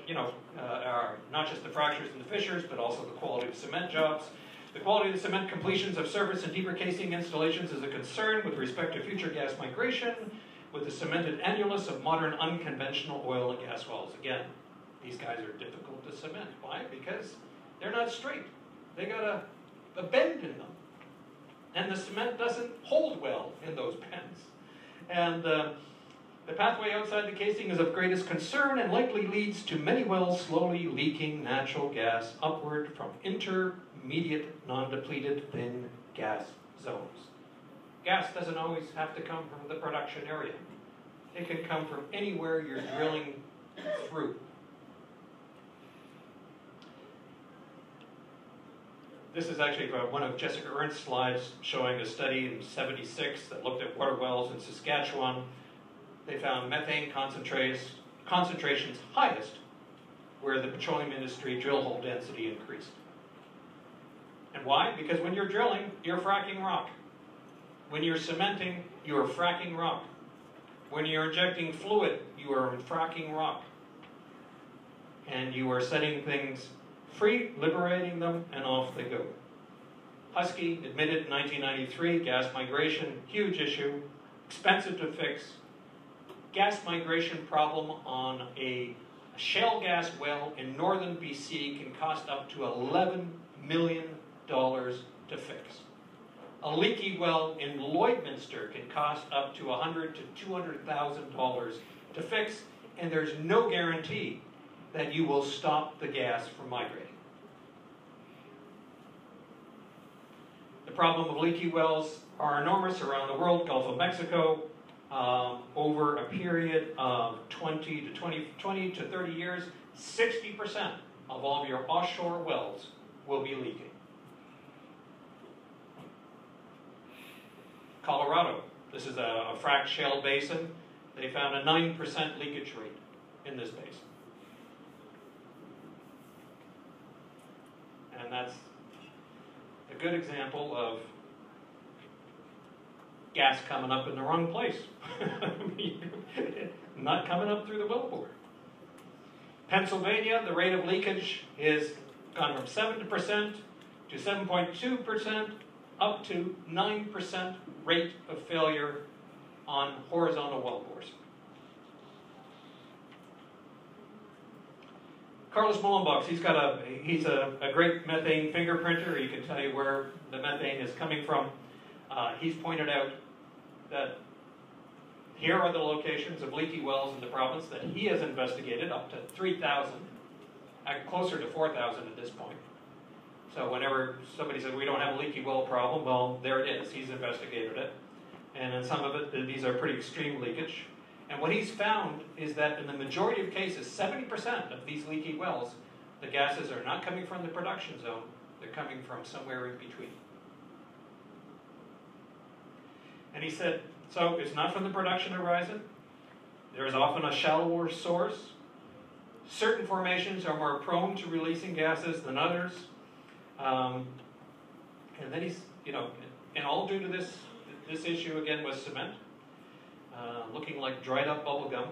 are not just the fractures and the fissures, but also the quality of cement jobs. The quality of the cement completions of surface and deeper casing installations is a concern with respect to future gas migration with the cemented annulus of modern unconventional oil and gas wells. Again, these guys are difficult to cement. Why? Because they're not straight. They got a bend in them. And the cement doesn't hold well in those bends. And the pathway outside the casing is of greatest concern and likely leads to many wells slowly leaking natural gas upward from intermediate non-depleted thin gas zones. Gas doesn't always have to come from the production area. It can come from anywhere you're drilling through. This is actually one of Jessica Ernst's slides showing a study in '76 that looked at water wells in Saskatchewan. They found methane concentrations highest where the petroleum industry drill hole density increased. And why? Because when you're drilling, you're fracking rock. When you're cementing, you're fracking rock. When you're injecting fluid, you are fracking rock. And you are setting things free, liberating them, and off they go. Husky admitted in 1993, gas migration, huge issue, expensive to fix. Gas migration problem on a shale gas well in northern BC can cost up to $11 million to fix. A leaky well in Lloydminster can cost up to $100,000 to $200,000 to fix, and there's no guarantee that you will stop the gas from migrating. The problem of leaky wells are enormous around the world. Gulf of Mexico, over a period of 20 to 30 years, 60% of all of your offshore wells will be leaking. Colorado, this is a fracked shale basin. They found a 9% leakage rate in this basin. And that's a good example of gas coming up in the wrong place. Not coming up through the wellbore. Pennsylvania, the rate of leakage is gone from 7% to 7.2%, up to 9% rate of failure on horizontal wellbores. Carlos Molenbox, he's a great methane fingerprinter. He can tell you where the methane is coming from. He's pointed out that here are the locations of leaky wells in the province that he has investigated, up to 3,000, closer to 4,000 at this point. So whenever somebody says we don't have a leaky well problem, well, there it is. He's investigated it. And in some of it, these are pretty extreme leakage. And what he's found is that in the majority of cases, 70% of these leaky wells, the gases are not coming from the production zone, they're coming from somewhere in between. And he said, so it's not from the production horizon. There is often a shallower source. Certain formations are more prone to releasing gases than others. And then he's, and all due to this issue again was cement. Looking like dried up bubble gum.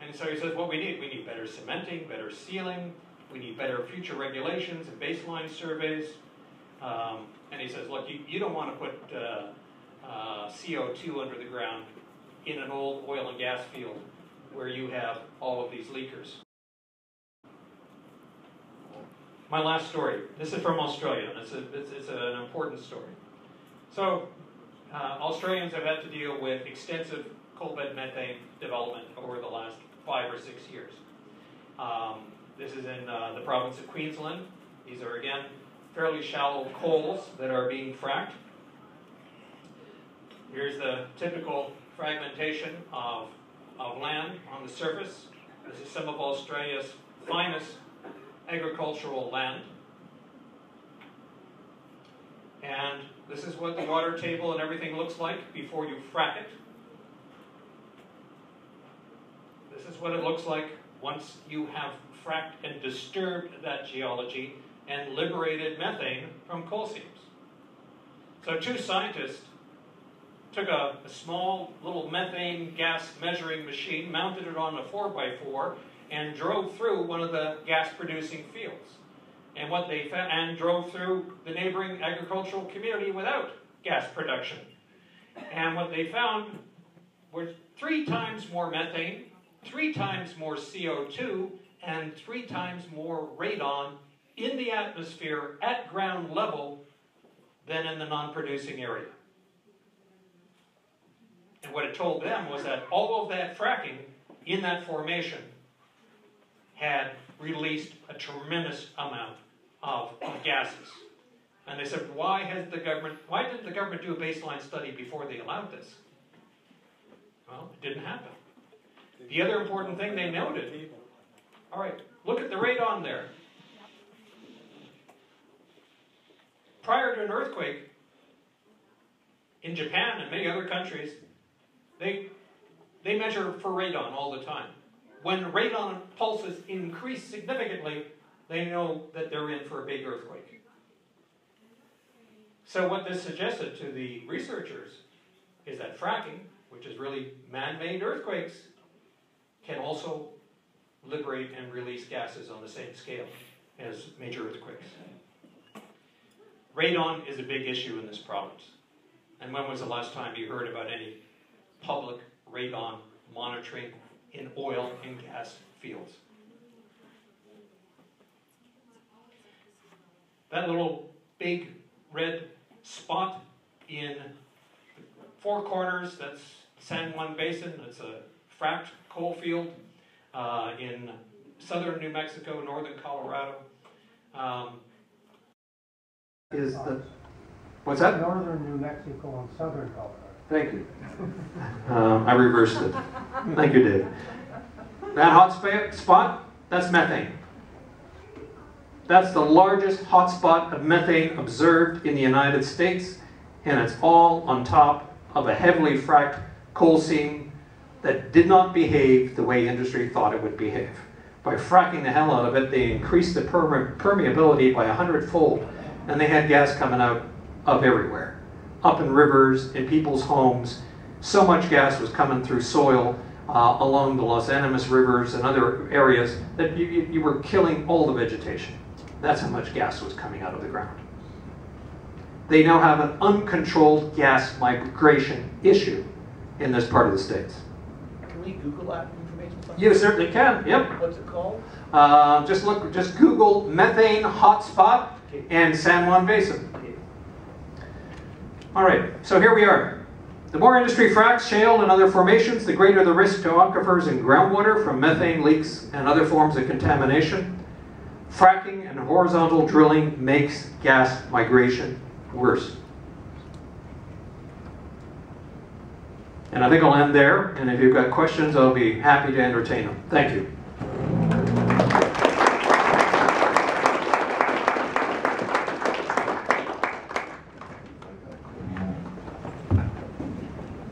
And so he says, what we need better cementing, better sealing, we need better future regulations and baseline surveys. And he says, look, you don't want to put CO2 under the ground in an old oil and gas field where you have all of these leakers. My last story. This is from Australia. It's an important story. So, Australians have had to deal with extensive coal bed methane development over the last 5 or 6 years. This is in the province of Queensland. These are, again, fairly shallow coals that are being fracked. Here's the typical fragmentation of land on the surface. This is some of Australia's finest agricultural land. And this is what the water table and everything looks like before you frack it. This is what it looks like once you have fracked and disturbed that geology and liberated methane from coal seams. So 2 scientists took a small little methane gas measuring machine, mounted it on a 4x4, and drove through one of the gas-producing fields. And what they found, and drove through the neighboring agricultural community without gas production. And what they found was 3 times more methane, 3 times more CO2, and 3 times more radon in the atmosphere at ground level than in the non-producing area. And what it told them was that all of that fracking in that formation had released a tremendous amount of gases. And they said, why didn't the government do a baseline study before they allowed this? Well, it didn't happen. The other important thing they noted, all right, look at the radon there. Prior to an earthquake, in Japan and many other countries, they measure for radon all the time. When radon pulses increase significantly, they know that they're in for a big earthquake. So what this suggested to the researchers is that fracking, which is really man-made earthquakes, can also liberate and release gases on the same scale as major earthquakes. Radon is a big issue in this province. And when was the last time you heard about any public radon monitoring in oil and gas fields? That little big red spot in the 4 corners, that's San Juan Basin. It's a fracked coal field in southern New Mexico, northern Colorado. What's that? Northern New Mexico and southern Colorado. Thank you. I reversed it. Thank you, Dave. That hot spot, that's methane. That's the largest hotspot of methane observed in the United States, and it's all on top of a heavily fracked coal seam that did not behave the way industry thought it would behave. By fracking the hell out of it, they increased the permeability by 100-fold, and they had gas coming out of everywhere. Up in rivers, in people's homes. So much gas was coming through soil along the Los Animas rivers and other areas that you were killing all the vegetation. That's how much gas was coming out of the ground. They now have an uncontrolled gas migration issue in this part of the States. Can we Google that information? You certainly can, yep. What's it called? Just Google methane hotspot and San Juan Basin. All right, so here we are. The more industry fracks shale and other formations, the greater the risk to aquifers and groundwater from methane leaks and other forms of contamination. Fracking and horizontal drilling makes gas migration worse. And I think I'll end there, and if you've got questions, I'll be happy to entertain them. Thank you.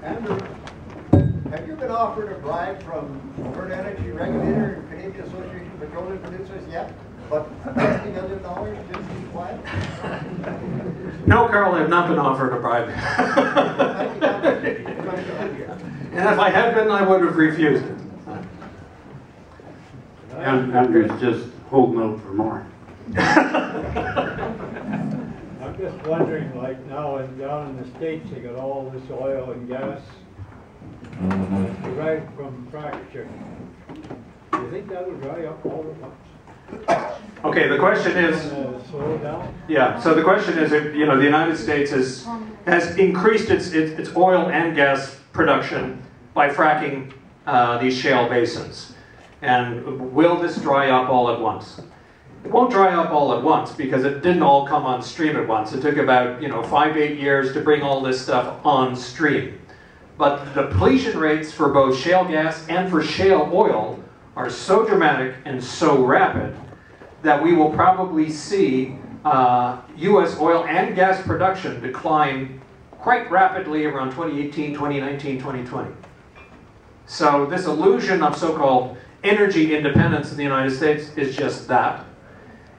Andrew, have you been offered a bribe from Alberta Energy Regulator and Canadian Association of Petroleum Producers yet? But $60 million just to be quiet? No, Carl, I have not been offered a bribe. And if I had been, I would have refused it. And Andrew's just holding out for more. I'm just wondering, like now down in the States, they got all this oil and gas derived from fracturing. Do you think that will dry up all at once? Okay, the question is, slow down? yeah, so the question is, if, you know, the United States has increased its oil and gas production by fracking these shale basins. And will this dry up all at once? It won't dry up all at once because it didn't all come on stream at once. It took about 5 to 8 years to bring all this stuff on stream. But the depletion rates for both shale gas and for shale oil are so dramatic and so rapid that we will probably see U.S. oil and gas production decline quite rapidly around 2018, 2019, 2020. So this illusion of so-called energy independence in the United States is just that.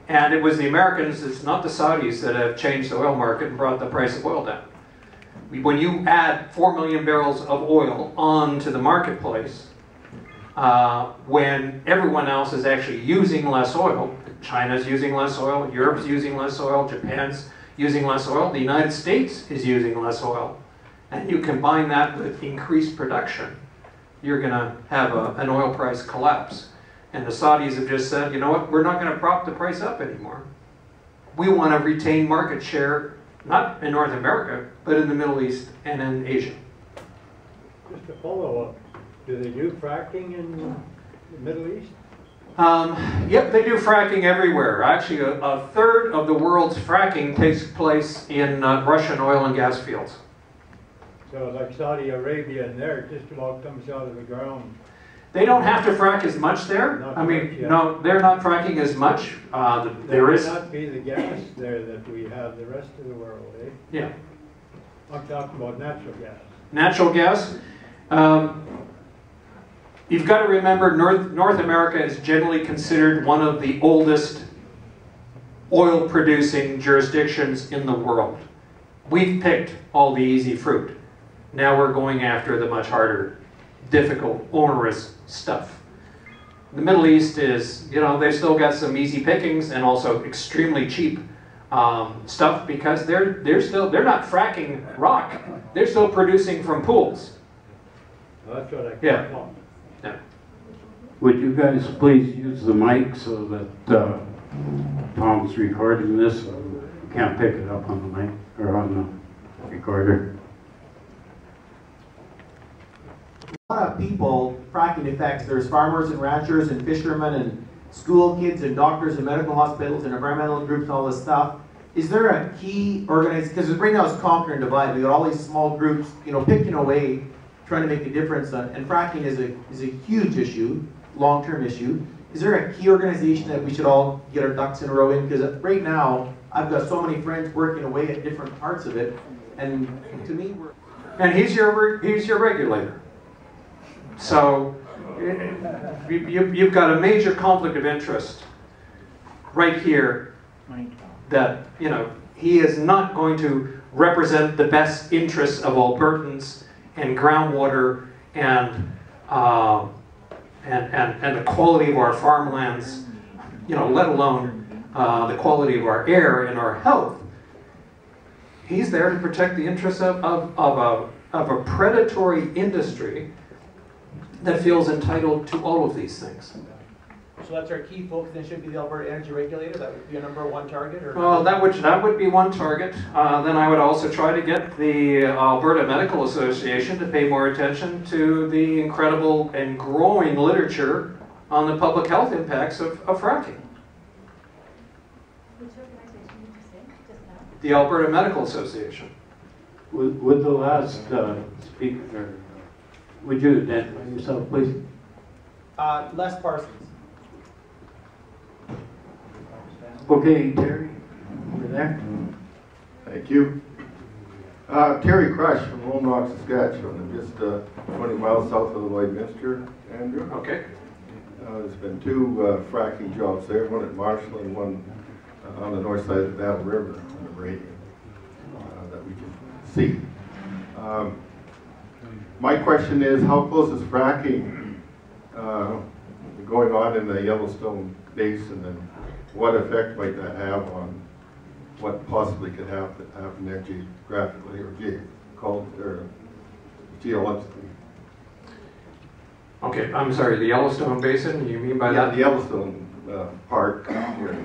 And it was the Americans, it's not the Saudis, that have changed the oil market and brought the price of oil down. when you add 4 million barrels of oil onto the marketplace, when everyone else is actually using less oil, China's using less oil, Europe's using less oil, Japan's using less oil, the United States is using less oil, and you combine that with increased production, you're going to have an oil price collapse. And the Saudis have just said, you know what, we're not going to prop the price up anymore. We want to retain market share, not in North America, but in the Middle East and in Asia. Just a follow-up, do they do fracking in the Middle East? Yep, they do fracking everywhere. Actually, a third of the world's fracking takes place in Russian oil and gas fields. So like Saudi Arabia and there, it just about comes out of the ground. They don't have to frack as much there. Not I mean, much, yeah. no, they're not fracking as much. There there is. may not be the gas there that we have the rest of the world, eh? Yeah. I'm talking about natural gas. Natural gas. You've got to remember North America is generally considered one of the oldest oil producing jurisdictions in the world. We've picked all the easy fruit. Now we're going after the much harder, difficult, onerous stuff. The Middle East is, you know, they've still got some easy pickings and also extremely cheap stuff because they're not fracking rock. They're still producing from pools. Well, that's what I Yeah. thought. Yeah. Would you guys please use the mic so that Tom's recording this, so you can't pick it up on the mic or on the recorder? A lot of people, fracking affects. There's farmers and ranchers and fishermen and school kids and doctors and medical hospitals and environmental groups and all this stuff. Is there a key organization? Because right now it's conquer and divide. We got all these small groups, you know, picking away, trying to make a difference. And fracking is a huge issue, long-term issue. Is there a key organization that we should all get our ducks in a row in? Because right now I've got so many friends working away at different parts of it, and to me, And he's your regulator. So you've got a major conflict of interest right here that, you know, he is not going to represent the best interests of Albertans and groundwater and the quality of our farmlands, you know, let alone the quality of our air and our health. He's there to protect the interests of a predatory industry that feels entitled to all of these things. so that's our key focus. Then should be the Alberta Energy Regulator. That would be a #1 target. Or Well, that would be one target. Then I would also try to get the Alberta Medical Association to pay more attention to the incredible and growing literature on the public health impacts of fracking. Which organization did you say just now? The Alberta Medical Association. Would the last speaker, would you identify yourself, please? Les Parsons. Okay, Terry, over there. Thank you. Terry Crush from Lone Rock, Saskatchewan. I'm just 20 miles south of the Lloydminster, Andrew. Okay. There's been 2 fracking jobs there, one at Marshall and one on the north side of the Battle River on the Meridian that we can see. My question is, how close is fracking going on in the Yellowstone Basin, and what effect might that have on what possibly could happen there geographically or geologically? Okay, I'm sorry, the Yellowstone Basin, you mean by Yeah, that? the Yellowstone Park here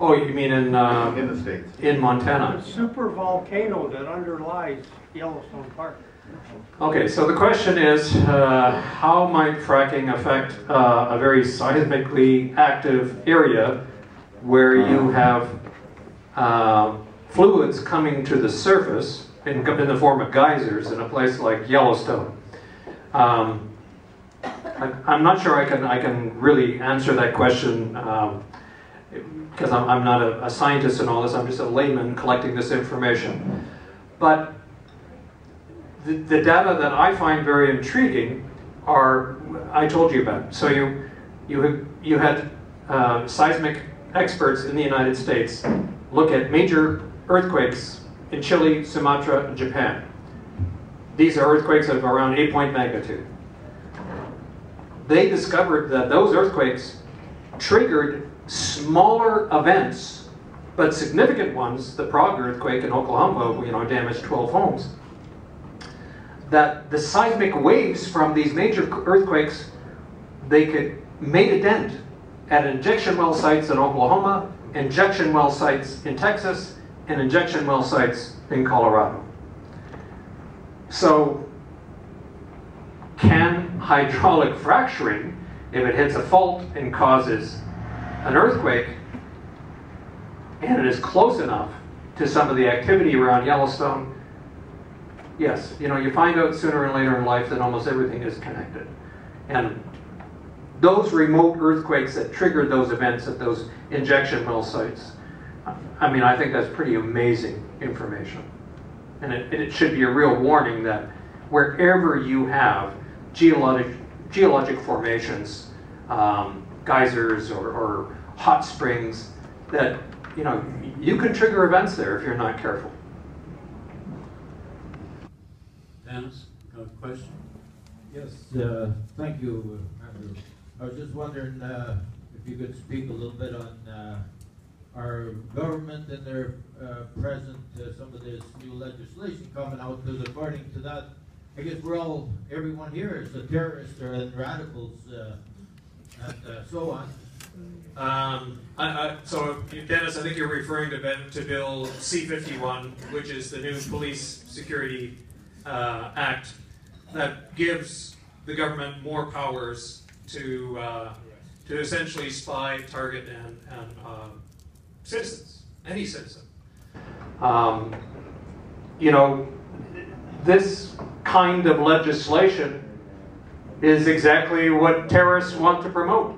Oh, you mean in the States. in Montana? The super volcano that underlies Yellowstone Park. Okay, so the question is, how might fracking affect a very seismically active area where you have fluids coming to the surface in the form of geysers in a place like Yellowstone? I'm not sure I can really answer that question because I'm not a scientist in all this. I'm just a layman collecting this information. But the data that I find very intriguing are, I told you about. So you had seismic experts in the United States look at major earthquakes in Chile, Sumatra, and Japan. these are earthquakes of around 8-point magnitude. They discovered that those earthquakes triggered smaller events, but significant ones. The Prague earthquake in Oklahoma, damaged 12 homes. That the seismic waves from these major earthquakes, made a dent at injection well sites in Oklahoma, injection well sites in Texas, and injection well sites in Colorado. So, can hydraulic fracturing, if it hits a fault and causes an earthquake, and it is close enough to some of the activity around Yellowstone, yes, you find out sooner or later in life that almost everything is connected. And those remote earthquakes that triggered those events at those injection well sites, I think that's pretty amazing information. And it should be a real warning that wherever you have geologic formations, geysers or hot springs, that you can trigger events there if you're not careful. Dennis, got a question? Yes, thank you, Andrew. I was just wondering if you could speak a little bit on our government and their present, some of this new legislation coming out, because according to that, I guess everyone here is a terrorist and radicals and so on. So, Dennis, I think you're referring to Bill C-51, which is the new Police Security Act that gives the government more powers to essentially spy, target, and citizens, any citizen. This kind of legislation is exactly what terrorists want to promote.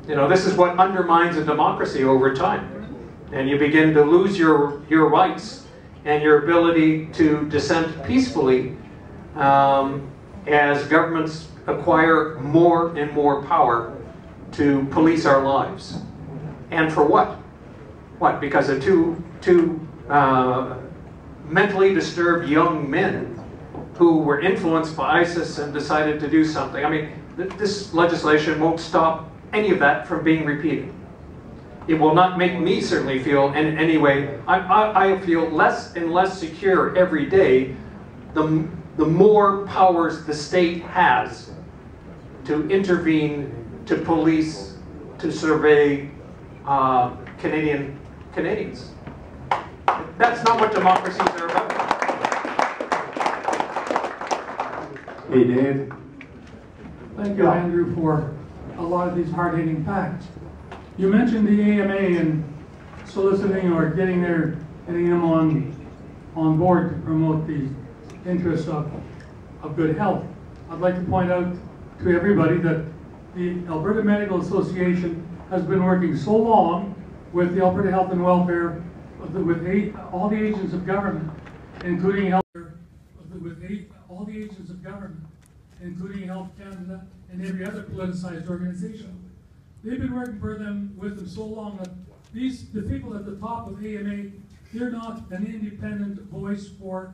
This is what undermines a democracy over time. And you begin to lose your rights and your ability to dissent peacefully as governments acquire more and more power to police our lives. And for what? What? Because of two mentally disturbed young men who were influenced by ISIS and decided to do something. This legislation won't stop any of that from being repeated. It will not make me certainly feel in any way. I feel less and less secure every day the more powers the state has to intervene, to police, to survey Canadians. That's not what democracies are about. Hey, Dave. Thank you, Andrew, for a lot of these hard-hitting facts. You mentioned the AMA and soliciting or getting them on board to promote the interests of good health. I'd like to point out to everybody that the Alberta Medical Association has been working so long with the Alberta Health and Welfare, with all the agents of government, including Health Canada and every other politicized organization. They've been working with them so long that the people at the top of AMA, they're not an independent voice for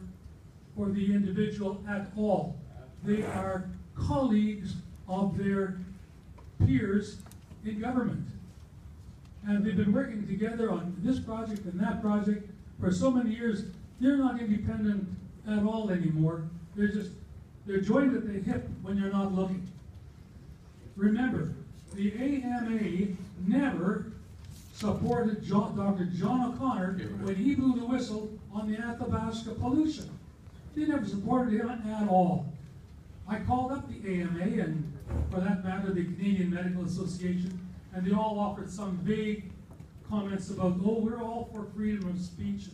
the individual at all. They are colleagues of their peers in government. And they've been working together on this project and that project for so many years. They're not independent at all anymore. They're joined at the hip when you're not looking. Remember, the AMA never supported Dr. John O'Connor when he blew the whistle on the Athabasca pollution. They never supported him at all. I called up the AMA and, for that matter, the Canadian Medical Association, and they all offered some vague comments about, oh, we're all for freedom of speech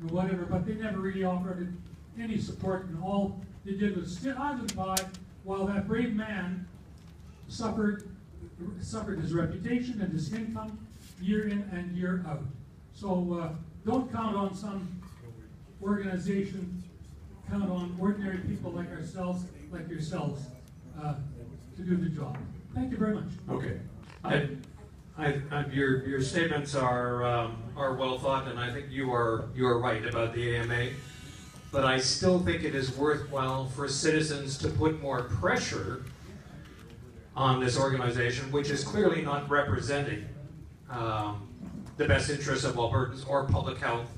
and whatever, but they never really offered any support, and all they did was sit idly by while that brave man suffered his reputation and his income year in and year out. So don't count on some organization, count on ordinary people like ourselves, like yourselves, to do the job. Thank you very much. Okay. Your statements are well thought, and I think you are right about the AMA. but I still think it is worthwhile for citizens to put more pressure on this organization, which is clearly not representing the best interests of Albertans or public health.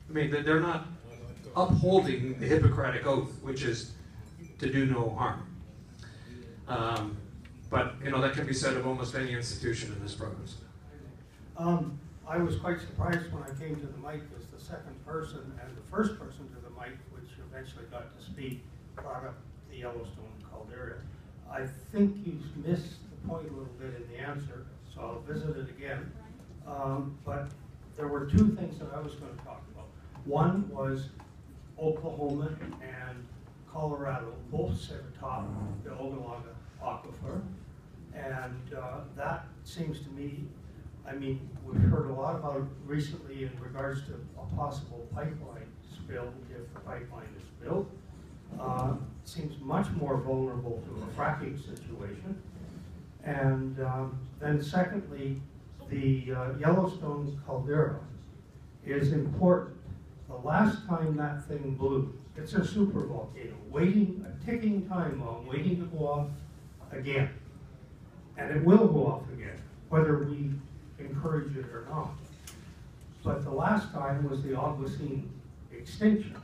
I mean, they're not upholding the Hippocratic Oath, which is to do no harm. But, you know, that can be said of almost any institution in this province. I was quite surprised when I came to the mic as the second person and the first person to the mic, which eventually got to speak, brought up the Yellowstone caldera. I think you missed the point a little bit in the answer, so I'll visit it again. But there were two things that I was going to talk about. One was Oklahoma and Colorado both sit atop the Ogallala Aquifer, and that seems to me, I mean, we've heard a lot about it recently in regards to a possible pipeline spill if the pipeline is built. Seems much more vulnerable to a fracking situation. And then secondly, the Yellowstone caldera is important. The last time that thing blew, it's a super volcano, waiting, a ticking time bomb, waiting to go off again. And it will go off again, whether we encourage it or not. But the last time was the Augustine extinction.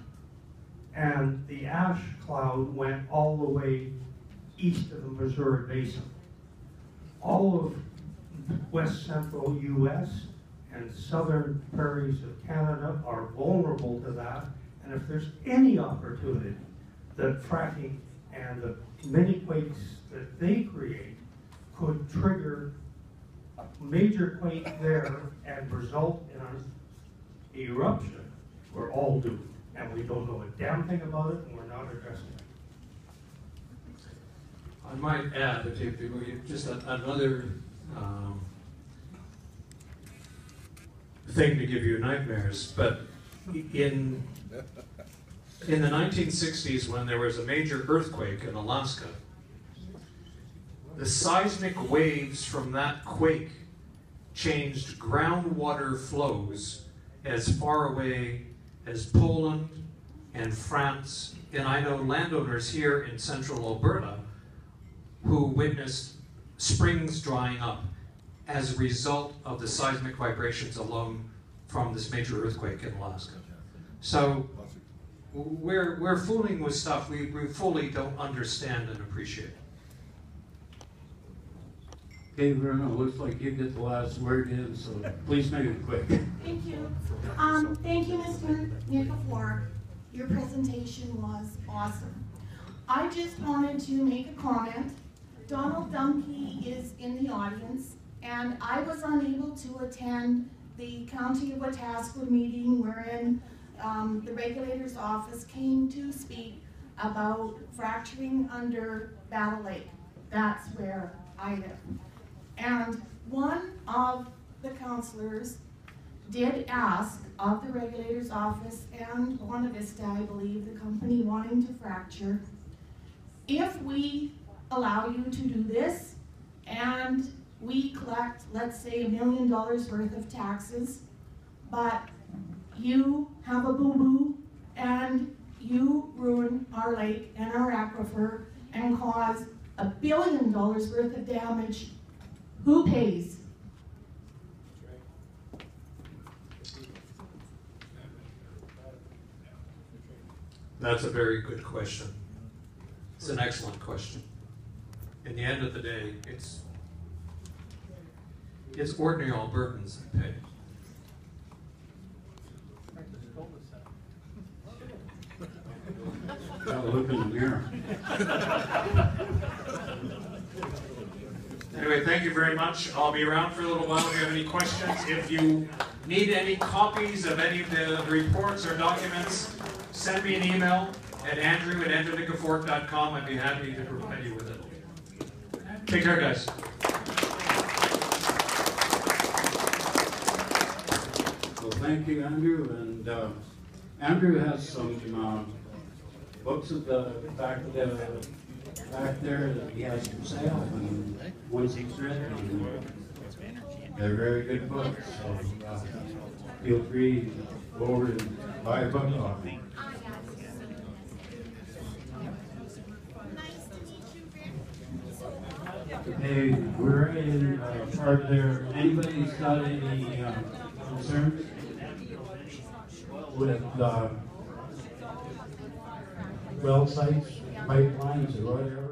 And the ash cloud went all the way east of the Missouri Basin. All of west central US and southern prairies of Canada are vulnerable to that. And if there's any opportunity that fracking and the mini quakes that they create could trigger a major quake there and result in an eruption, we're all doomed. And we don't know a damn thing about it, and we're not addressing it. I might add that if you just another thing to give you nightmares, but in the 1960s, when there was a major earthquake in Alaska, the seismic waves from that quake changed groundwater flows as far away as Poland and France. And I know landowners here in central Alberta who witnessed springs drying up as a result of the seismic vibrations alone from this major earthquake in Alaska. So we're fooling with stuff we fully don't understand and appreciate. Okay, Verna, looks like you get the last word in, so please make it quick. Thank you. Thank you, Mr. Nikiforuk. Your presentation was awesome. I just wanted to make a comment. Donald Dumpke is in the audience, and I was unable to attend the County of Wetaskiwin meeting wherein the regulator's office came to speak about fracturing under Battle Lake. That's where I live. And one of the councillors did ask of the regulator's office and Buena Vista, I believe, the company wanting to fracture, if we allow you to do this and we collect, let's say, $1 million worth of taxes, but you have a boo-boo and you ruin our lake and our aquifer and cause $1 billion worth of damage, who pays? That's a very good question. It's an excellent question. In the end of the day, it's ordinary Albertans that pay. Gotta look in the mirror. Anyway, thank you very much. I'll be around for a little while if you have any questions. If you need any copies of any of the reports or documents, send me an email at andrew@andrewnikiforuk.com. I'd be happy to provide you with it. Take care, guys. Well, thank you, Andrew. And Andrew has some books at the back there that he has for sale. And once he's read them, they're very good books. So feel free to go over and buy a book off him. Okay, we're in part there. Anybody's got any concerns with well sites, pipelines, or whatever?